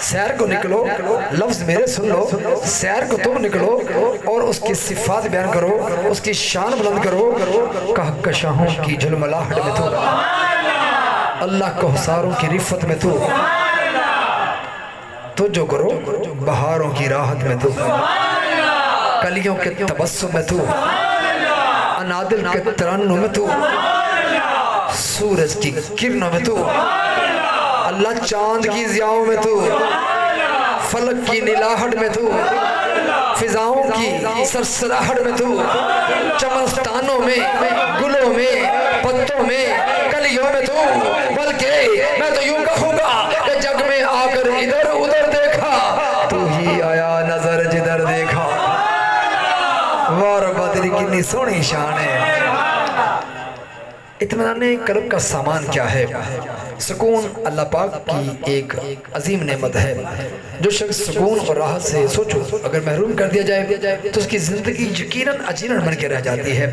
سیر کو نکلو، لفظ میرے سن لو، سیر کو تم نکلو اور اس کی صفات بیان کرو، اس کی شان بلند کرو۔ کہکشاؤں کی جھلملاہٹ میں تو، اللہ کو حساروں کی رفت میں تو جو کرو بہاروں کی راحت میں تو، کلیوں کے تبسم میں تو، انادل کے ترنم میں تو، سورج کی کرنوں میں تو، اللہ چاند کی ضیاؤں میں تو، فلک کی نلاہٹ میں تو، فضاؤں کی سرسراہٹ میں تو، چمنستانوں میں، گلوں میں، پتوں میں، کلیوں میں تو، بلکہ میں تو یوں کہوں گا کہ جگ میں آ کر ادھر ادھر دیکھا تو ہی آیا نظر جدھر دیکھا۔ وار بدری کتنی سونی شان ہے۔ اطمینان قلب کا سامان کیا ہے؟ سکون اللہ پاک کی ایک عظیم نعمت ہے۔ جو شخص سکون اور راحت سے سوچو اگر محروم کر دیا جائے تو اس کی زندگی یقیناً اجیرن بن کے رہ جاتی ہے۔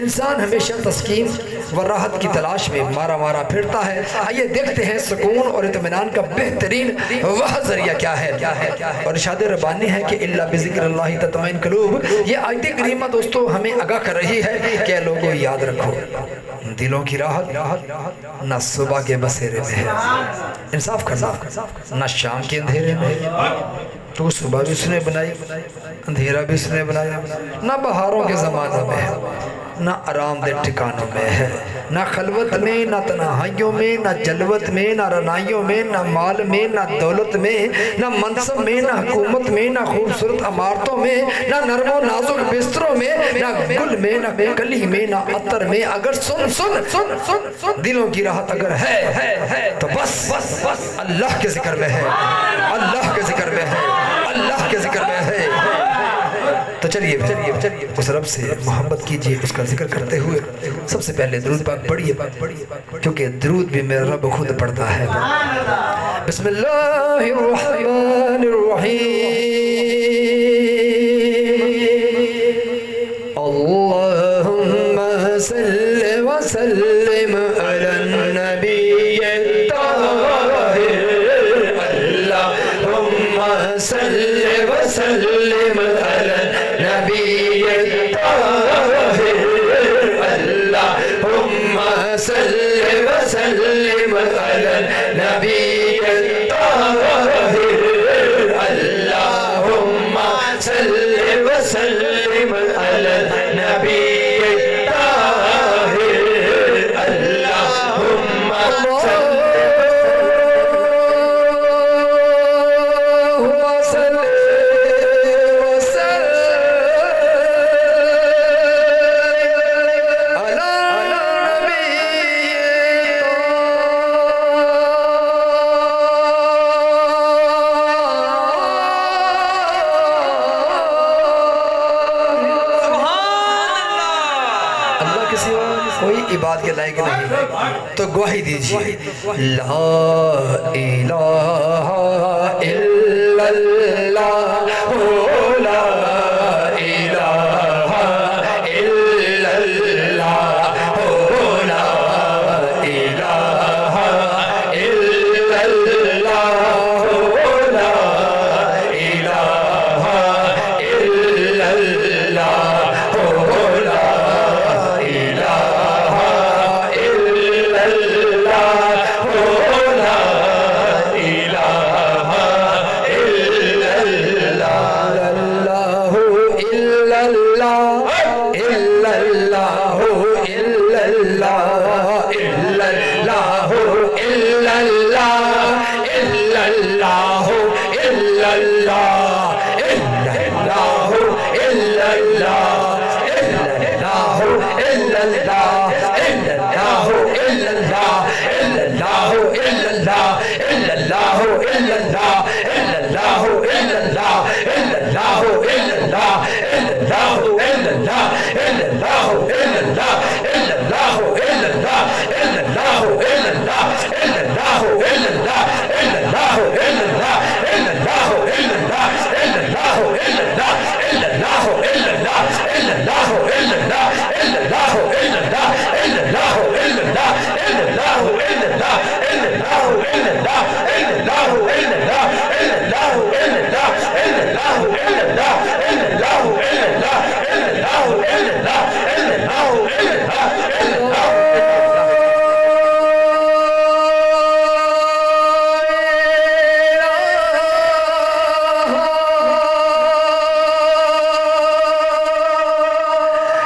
انسان ہمیشہ تسکین و راحت کی تلاش میں مارا مارا پھرتا ہے۔ آئیے دیکھتے ہیں سکون اور اطمینان کا بہترین وہ ذریعہ کیا ہے۔ اور ارشاد ربانی ہے کہ الا بذکر اللہ تطمئن قلوب۔ یہ آیت کریمہ دوستو ہمیں آگاہ کر رہی ہے کہ لوگوں یاد رکھو، دلوں کی راحت نہ صبح کے بسیرے میں ہے، انصاف کرنا، نہ شام کے اندھیرے میں ہے۔ تو صبح بھی اس نے بنائی، اندھیرا بھی اس نے بنایا، نہ بہاروں کے زمانوں میں ہے، نہ آرام دہ ٹھکانوں میں ہے، نہ خلوت میں، نہ تنہائیوں میں، نہ جلوت میں، نہ رنائیوں میں، نہ مال میں، نہ دولت میں، نہ منصب میں، نہ حکومت میں، نہ خوبصورت عمارتوں میں، نہ نرم و نازک بستروں میں، نہ گل میں، نہ کلی میں، نہ عطر میں۔ اگر سن دلوں کی راحت اگر ہے تو بس اللہ کے ذکر میں ہے، اللہ کے ذکر میں ہے، اللہ کے ذکر میں ہے۔ تو چلیے اس رب سے محبت کیجئے، اس کا ذکر کرتے ہوئے سب سے پہلے درود پاک پڑھیے، کیونکہ درود بھی میرا رب خود پڑھتا ہے۔ بسم اللہ الرحمن الرحیم، اللہم صلی وسلم علی النبی الطاہر، اللہم صلی وسلم علی النبی الطاہر، اللہم صلی وسلم علی النبی الطاہر، اللہم صلی وسلم علی النبی الطاہر، اللہم بات کے لائق نہیں تو گواہی دیجئے، لا الہ الا اللہ، لا الہ الا اللہ، لا الہ الا اللہ، لا الہ الا اللہ، لا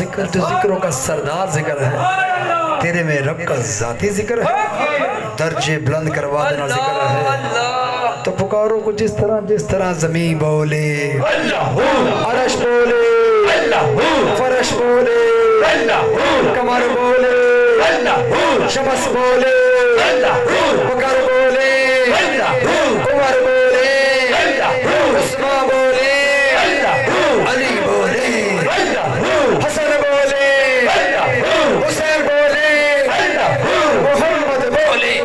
ذکر جو ذکروں کا سردار ذکر ہے، تیرے میں رب کا ذاتی ذکر ہے، درجے بلند کروا دینا ذکر ہے۔ تو پکارو کو جس طرح زمین بولے، عرش بولے، فرش بولے، کمر بولے، شمس بولے، بکر بولے، عمر بولے، عثمان بولے، علی بولے، حسن بولے، حسین بولے، محمد بولے،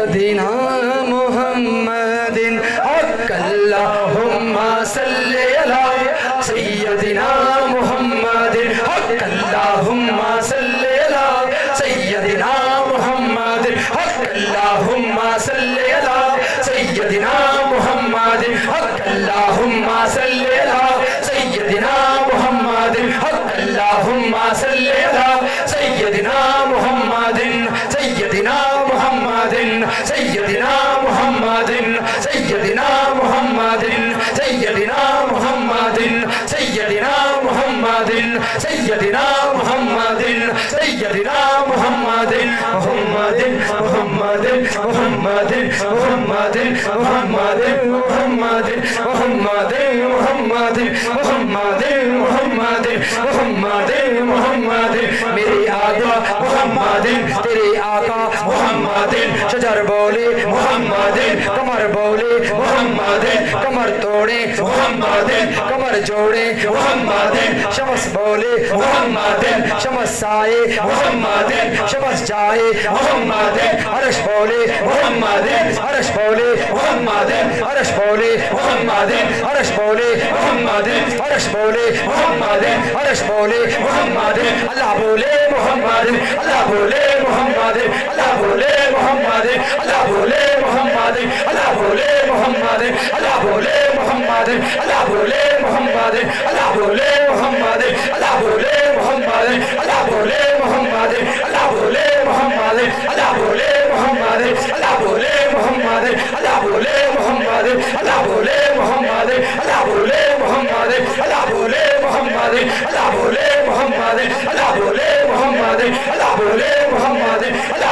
سیدنا محمد حق اللہم صلی علی سیدنا محمد حق اللہم صلی علی سیدنا محمد حق اللہم صلی علی سیدنا محمد حق اللہم صلی علی سیدنا محمد حق اللہم صلی علی سیدنا محمد سیدنا محمد سیدنا محمد سیدنا محمد سیدنا محمد سیدنا محمد سیدنا محمد سیدنا محمد محمد محمد محمد محمد محمد محمد محمد محمد محمد محمد محمد محمد میرے آقا محمد تیرے آقا محمد شجر بولے محمد کمر بولے محمد کمر توڑے محمد کمر جوڑے محمد شمس بولے محمد شمس سائے محمد شمس جائے محمد عرش بولے محمد عرش بولے محمد عرش بولے محمد عرش بولے محمد عرش بولے محمد عرش بولے محمد اللہ بولے محمد اللہ بولے محمد اللہ بولے محمد اللہ بولے محمد اللہ بولے محمد اللہ بولے محمد اللہ بولے محمد اللہ بولے محمد اللہ بولے محمد اللہ بولے محمد اللہ بولے محمد اللہ بولے محمد اللہ بولے محمد اللہ بولے محمد اللہ بولے محمد اللہ بولے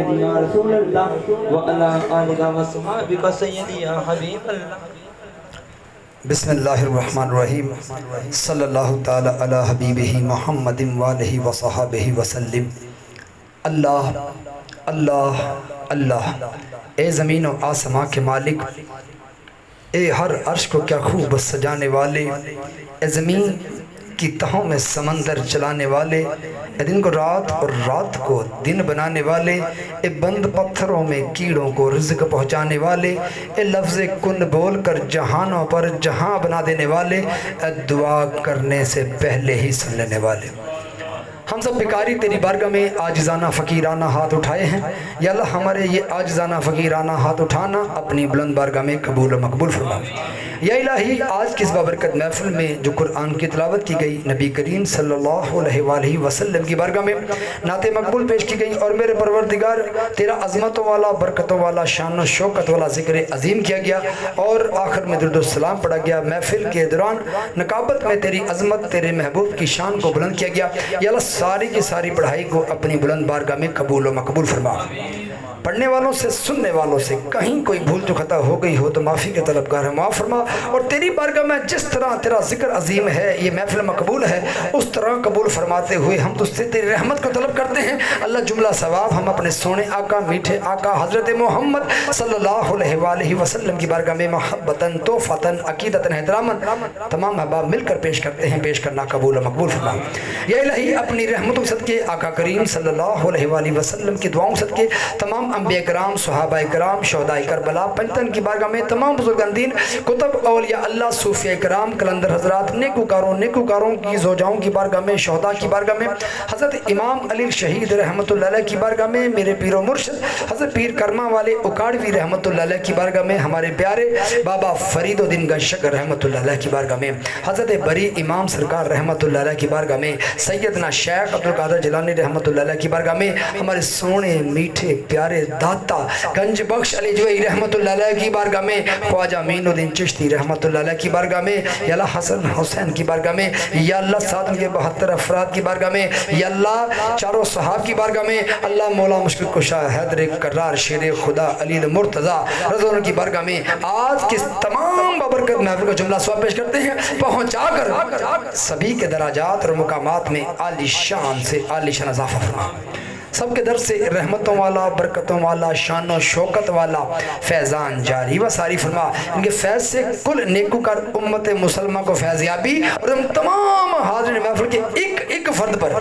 سيدي يا رسول الله وعلى آلك وصحابك سيدي يا حبيب الله. بسم اللہ الرحمن الرحیم صلی اللہ تعالی علی حبیبہ محمد والہ وصحابہ وسلم. اللہ اللہ اللہ. اے زمین و آسمان کے مالک، اے ہر عرش کو کیا خوب سجانے والے، اے زمین کی تہوں میں سمندر چلانے والے، اے دن کو رات اور رات کو دن بنانے والے، اے بند پتھروں میں کیڑوں کو رزق پہنچانے والے، اے لفظ کن بول کر جہانوں پر جہاں بنا دینے والے، اے دعا کرنے سے پہلے ہی سن لینے والے. ہم سب بکاری تیری بارگاہ میں عاجزانہ فقیرانہ ہاتھ اٹھائے ہیں. یا اللہ ہمارے یہ عاجزانہ فقیرانہ ہاتھ اٹھانا اپنی بلند بارگاہ میں قبول و مقبول فرما. یا الہی آج کی اس بابرکت محفل میں جو قرآن کی تلاوت کی گئی، نبی کریم صلی اللہ علیہ وآلہ وسلم کی بارگاہ میں نعت مقبول پیش کی گئی، اور میرے پروردگار تیرا عظمتوں والا، برکتوں والا، شان و شوکت والا ذکر عظیم کیا گیا، اور آخر میں درود و سلام پڑھا گیا. محفل کے دوران نقابت میں تیری عظمت، تیرے محبوب کی شان کو بلند کیا گیا. یا اللہ ساری کی ساری پڑھائی کو اپنی بلند بارگاہ میں قبول و مقبول فرما. پڑھنے والوں سے، سننے والوں سے کہیں کوئی بھول جو خطا ہو گئی ہو تو معافی کے طلبگار ہے، معاف فرما. اور تیری بارگاہ میں جس طرح تیرا ذکر عظیم ہے، یہ محفل مقبول ہے، اس طرح قبول فرماتے ہوئے ہم تجھ سے تیری رحمت کو طلب کرتے ہیں. اللہ جملہ ثواب ہم اپنے سونے آقا، میٹھے آقا حضرت محمد صلی اللہ علیہ وآلہ وسلم کی بارگاہ میں محبتاً، توفاتاً، عقیدتاً، احتراماً تمام احباب مل کر پیش کرتے ہیں. پیش کرنا قبول و مقبول فرما. یا الہی اپنی رحمتوں صدقے آقا کریم صلی اللہ علیہ وآلہ وسلم کی دعاؤں صدقے تمام انبیاء کرام، صحابہ کرام، شہداء کربلا، پنجتن کی بارگاہ میں تمام بزرگان دین، کتب، اولیاء اللہ، صوفیاء کرام، کلندر حضرات، نیکوکاروں کی زوجاؤں کی بارگاہ میں، شہداء کی بارگاہ میں، حضرت امام علی شہید رحمت اللہ علیہ کی بارگاہ میں، میرے پیر و مرشد حضرت پیر کرما والے اکاڑوی رحمت اللہ علیہ کی بارگاہ میں، ہمارے پیارے بابا فرید الدین گنشکر رحمت اللہ علیہ کی بارگاہ میں، حضرت بری امام سرکار رحمت اللہ علیہ کی بارگاہ میں، سیدنا شیخ عبدالقادر جیلانی رحمت اللہ علیہ کی بارگاہ میں، ہمارے سونے میٹھے پیارے داتا گنج بخش علی جوئی رحمت اللہ علیہ کی بارگاہ میں، خواجہ امین الدین چشتی رحمت اللہ علیہ کی بارگاہ میں، یا اللہ حسن حسین کی بارگاہ میں، یا اللہ ساتھ کے 72 افراد کی بارگاہ میں، یا اللہ چاروں صحاب کی بارگاہ میں، اللہ مولا مشکل کشا حیدر کرار شیر خدا علی مرتضی رضوان کی بارگاہ میں آج کے تمام بابرکت محفل کا جملہ سواب پیش کرتے ہیں، پہنچا کر سبھی کے دراجات اور مقامات میں عالی شان سے عالی شان اضافہ فرما. سب کے در سے رحمتوں والا، برکتوں والا، شان و شوکت والا فیضان جاری و ساری فرما. ان کے فیض سے کل نیکوکار امت مسلمہ کو فیضیابی، اور ہم تمام حاضرین محفل کے ایک فرد پر،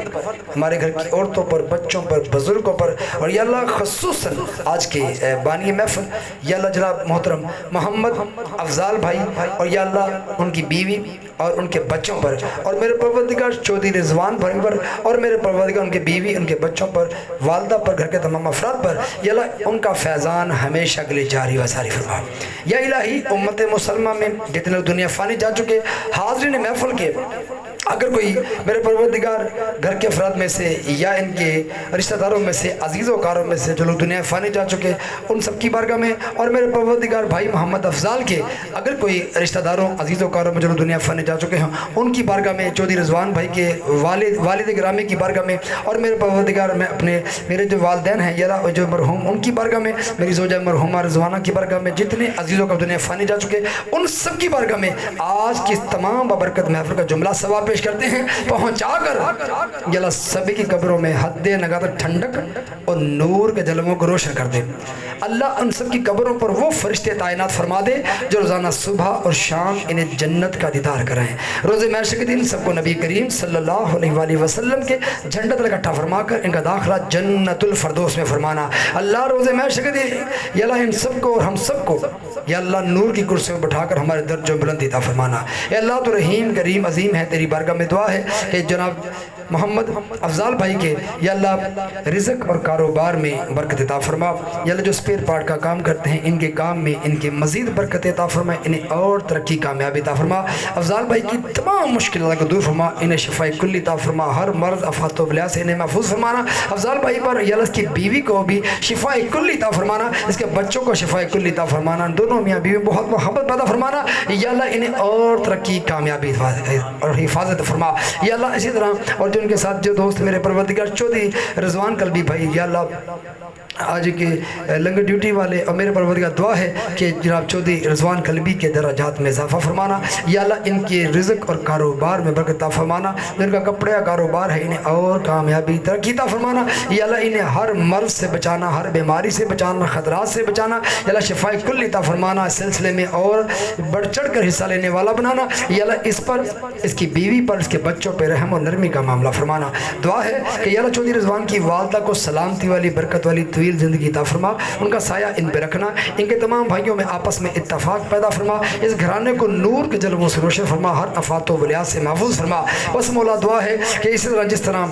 ہمارے گھر کی عورتوں پر، بچوں پر، بزرگوں پر، اور یا اللہ خصوصاً آج کے بانی محفل یا اللہ جناب محترم محمد افضال بھائی، اور یا اللہ ان کی بیوی اور ان کے بچوں پر، اور میرے پروردگار چودھری رضوان بھائی پر، اور میرے پروردگار ان کے بیوی، ان کے بچوں پر، والدہ پر، گھر کے تمام افراد پر، یا اللہ ان کا فیضان ہمیشہ کے لیے جاری و ساری فرما. یا الہی امت مسلمہ میں جتنے لوگ دنیا فانی جا چکے حاضرین محفل کے، اگر کوئی میرے پروردگار گھر کے افراد میں سے یا ان کے رشتہ داروں میں سے، عزیز و کاروں میں سے جو لوگ دنیا فانی جا چکے، ان سب کی بارگاہ میں، اور میرے پروردگار بھائی محمد افضال کے اگر کوئی رشتہ داروں، عزیز و کاروں میں جو لوگ دنیا فانی جا چکے ہیں، ان کی بارگاہ میں، چودھری رضوان بھائی کے والد گرامی کی بارگاہ میں، اور میرے پروردگار میں اپنے میرے جو والدین ہیں یا جو مرحوم، ان کی بارگاہ میں، میری زوجہ مرحومہ رضوانہ کی بارگاہ میں، جتنے عزیزوں کا دنیا فانی جا چکے ان سب کی بارگاہ میں آج کی تمام بابرکت محفل کا جملہ ثواب پیش کرتے ہیں، پہنچا کر یا اللہ سبھی کی قبروں میں حد نگاہ ٹھنڈک اور نور کے جلووں کو روشن کر دے. اللہ ان سب کی قبروں پر وہ فرشتے تعینات فرما دے جو روزانہ صبح اور شام انہیں جنت کا دیدار کرائیں. روز محشر کے دن سب کو نبی کریم صلی اللہ علیہ وآلہ وسلم کے جھنڈے تلے اکٹھا فرما کر ان کا داخلہ جنت الفردوس میں فرمانا. اللہ روز محشر کے دن یا اللہ ان سب کو اور ہم سب کو یا اللہ نور کی کرسی میں بٹھا کر ہمارے درجہ بلند عطا فرمانا. یا اللہ تو رحیم کریم عظیم ہے، تیری بارگاہ میں دعا ہے کہ جناب محمد افضال بھائی کے یا اللہ رزق اور کاروبار میں برکت عطا فرما. یا اللہ جو اسپیئر پارٹ کا کام کرتے ہیں ان کے کام میں ان کے مزید برکت عطا فرما، انہیں اور ترقی کامیابی عطا فرما. افضال بھائی کی تمام مشکلات کو دور فرما، انہیں شفاء کلی عطا فرما، ہر مرض آفات و بلا سے انہیں محفوظ فرمانا. افضال بھائی پر یا اللہ اس کی بیوی کو بھی شفاء کلی عطا فرمانا، اس کے بچوں کو شفاء کلی عطا فرمانا، دونوں میاں بیوی بہت محبت پیدا فرمانا. یا اللہ انہیں اور ترقی کامیابی اور حفاظت فرما. یا اللہ اسی طرح اور جو توجہ ان کے ساتھ جو دوست میرے پروردگار چودھری رضوان قلبی بھائی، یا اللہ آج کے لنگر ڈیوٹی والے، اور میرے پروردگار دعا ہے کہ جناب چودھری رضوان قلبی کے درجات میں اضافہ فرمانا، یا اللہ ان کے رزق اور کاروبار میں برکت عطا فرمانا، جن کا کپڑے کا کاروبار ہے انہیں اور کامیابی ترقی عطا فرمانا، یا اللہ انہیں ہر مرض سے بچانا، ہر بیماری سے بچانا، خطرات سے بچانا، یا اللہ شفاء کل عطا فرمانا، اس سلسلے میں اور بڑھ چڑھ کر حصہ لینے والا بنانا، یا اللہ اس پر، اس کی بیوی پر، اس کے بچوں پہ رحم و نرمی کا معاملہ فرمانا۔ دعا ہے کہ یا اللہ چودھری رضوان کی والدہ کو سلامتی والی، برکت والی طویل زندگی عطا فرما، ان کا سایہ ان پہ رکھنا، ان کے تمام بھائیوں میں آپس میں اتفاق پیدا فرما، اس گھرانے کو نور کے جلووں سے روشن فرما، ہر آفات و بلیات سے محفوظ فرما۔ بس مولا دعا ہے کہ اسی طرح جس طرح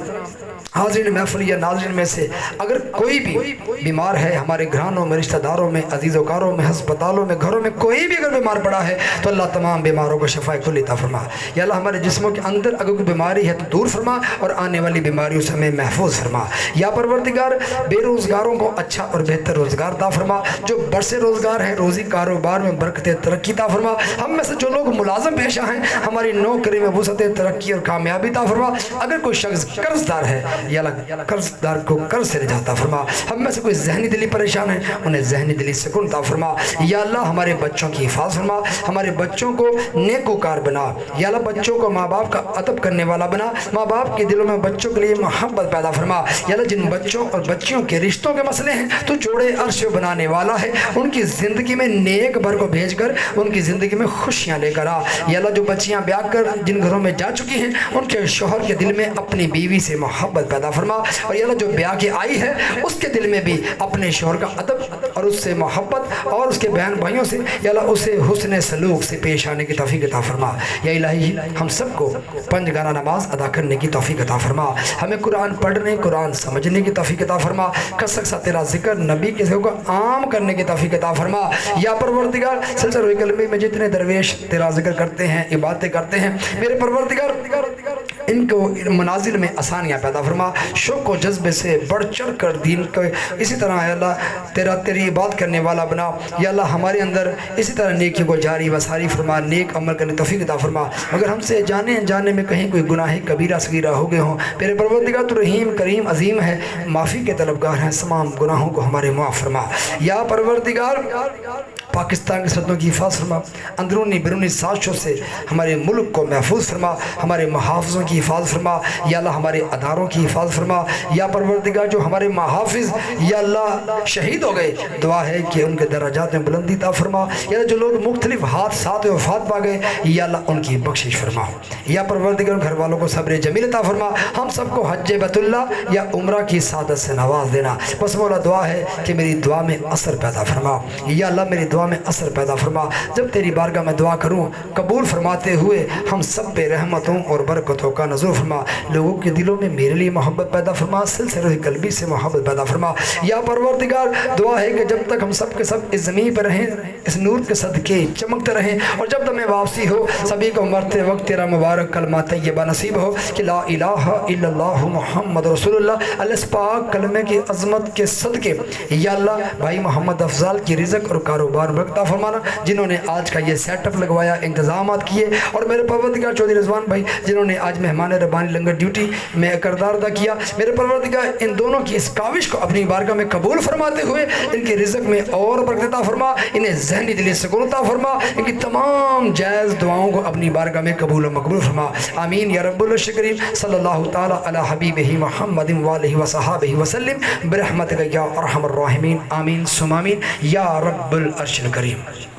حاضرین محفل یا ناظرین میں سے اگر کوئی بھی بیمار ہے، ہمارے گھرانوں میں، رشتہ داروں میں، عزیز و کاروں میں، ہسپتالوں میں، گھروں میں کوئی بھی اگر بیمار پڑا ہے تو اللہ تمام بیماروں کو شفاء کل عطا فرما۔ یا اللہ ہمارے جسموں کے اندر اگر کوئی بیماری ہے تو دور فرما، اور آنے والی بیماریوں سے ہمیں محفوظ فرما۔ یا پروردگار بے روزگاروں کو اچھا اور بہتر روزگار عطا فرما، جو برسے روزگار ہیں روزی کاروبار میں برکت ترقی عطا فرما۔ ہم میں سے جو لوگ ملازم پیشہ ہیں، ہماری نوکری میں وسعت ترقی اور کامیابی عطا فرما۔ اگر کوئی شخص قرض دار ہے، یا اللہ قرض دار کو قرض سے نجات عطا فرما۔ ہم میں سے کوئی ذہنی دلی پریشان ہے، انہیں ذہنی دلی سکون عطا فرما۔ یا اللہ ہمارے بچوں کی حفاظت فرما، ہمارے بچوں کو نیکوکار بنا، یا اللہ بچوں کو ماں باپ کا ادب کرنے والا بنا، ماں باپ کے دلوں میں بچوں کے لیے محبت پیدا فرما۔ یا اللہ جن بچوں اور بچیوں کے رشتوں کے مسئلے ہیں تو جوڑے عرش بنانے والا ہے، ان کی زندگی میں نیک بر کو بھیج کر ان کی زندگی میں خوشیاں لے کر آ۔ یا اللہ جو بچیاں بیاہ کر جن گھروں میں جا چکی ہیں، ان کے شوہر کے دل میں اپنی بیوی سے محبت پیدا فرما، اور یا اللہ جو بیاہ کے آئی ہے اس کے دل میں بھی اپنے شوہر کا ادب اور اس سے محبت، اور اس کے بہن بھائیوں سے یا اللہ اسے حسن سلوک سے پیش آنے کی توفیق عطا فرما۔ یا الہی ہم سب کو پنج گانا نماز ادا کرنے کی توفیق عطا فرما، ہمیں قرآن پڑھنے، قرآن سمجھنے کی توفیق عطا فرما، کثرت سے تیرا ذکر، نبی کے ذکر کو عام کرنے کی توفیق عطا فرما۔ یا پروردگار سلسلہ روح کلمی میں جتنے درویش تیرا ذکر کرتے ہیں، عبادتیں کرتے ہیں، میرے پروردگار ان کو منازل میں آسانیاں پیدا فرما، شوق و جذبے سے بڑھ چڑھ کر دین کو اسی طرح اے اللہ تیری عبادت کرنے والا بنا۔ یا اللہ ہمارے اندر اسی طرح نیکی کو جاری و ساری فرما، نیک عمل کرنے توفیق عطا فرما۔ اگر ہم سے جانے میں کہیں کوئی گناہ کبیرہ صغیرہ ہو گئے ہوں، میرے پروردگار تو رحیم کریم عظیم ہے، معافی کے طلبگار ہیں، تمام گناہوں کو ہمارے معاف فرما۔ یا پروردگار پاکستان کے سرحدوں کی حفاظت فرما، اندرونی بیرونی سازشوں سے ہمارے ملک کو محفوظ فرما، ہمارے محافظوں کی حفاظت فرما، یا اللہ ہمارے اداروں کی حفاظت فرما۔ یا پروردگار جو ہمارے محافظ یا اللہ شہید ہو گئے، دعا ہے کہ ان کے درجات میں بلندی عطا فرما۔ یا جو لوگ مختلف حادثات و وفات پا گئے، یا اللہ ان کی بخشش فرما۔ یا پروردگار گھر والوں کو صبر جمیل عطا فرما، ہم سب کو حج بیت اللہ یا عمرہ کی سعادت سے نواز دینا۔ بس مولا دعا ہے کہ میری دعا میں اثر پیدا فرما، یا اللہ میری دعا میں اثر پیدا فرما، جب تیری بارگاہ میں دعا کروں قبول فرماتے ہوئے ہم سب پہ رحمتوں اور برکتوں کا نزول فرما، لوگوں کے دلوں میں میرے لیے محبت پیدا فرما، سلسلہ روح قلبی سے محبت پیدا فرما۔ یا پروردگار دعا ہے کہ جب تک ہم سب کے سب اس زمین پر رہیں، اس نور کے صدقے چمکتے رہیں، اور جب تک میں واپسی ہو سبھی کو مرتے وقت تیرا مبارک کلمہ طیبہ نصیب ہو کہ لا الہ الا اللہ محمد رسول اللہ۔ اللہ اس پاک کلمے کی عظمت کے صدقے یا اللہ بھائی محمد افضال کی رزق اور کاروبار میں عطا فرمانا، جنہوں نے آج کا یہ سیٹ اپ لگوایا، انتظامات کیے، اور میرے پروردگار چودھری رضوان بھائی جنہوں نے آج مہمان ربانی لنگر ڈیوٹی میں کردار ادا کیا، میرے پروردگار ان دونوں کی اس کاوش کو اپنی بارگاہ میں قبول فرماتے ہوئے ان کے رزق میں اور برکت عطا فرما، انہیں ذہنی دلی سکون عطا فرما، ان کی تمام جائز دعاؤں کو اپنی بارگاہ میں قبول و مقبول فرما، آمین یا رب العرش الکریم۔ صلی اللہ تعالی علی حبیبہ محمد وآلہ وصحابہ وسلم برحمتک یا ارحم الراحمین، آمین ثم آمین یا رب العرش الکریم۔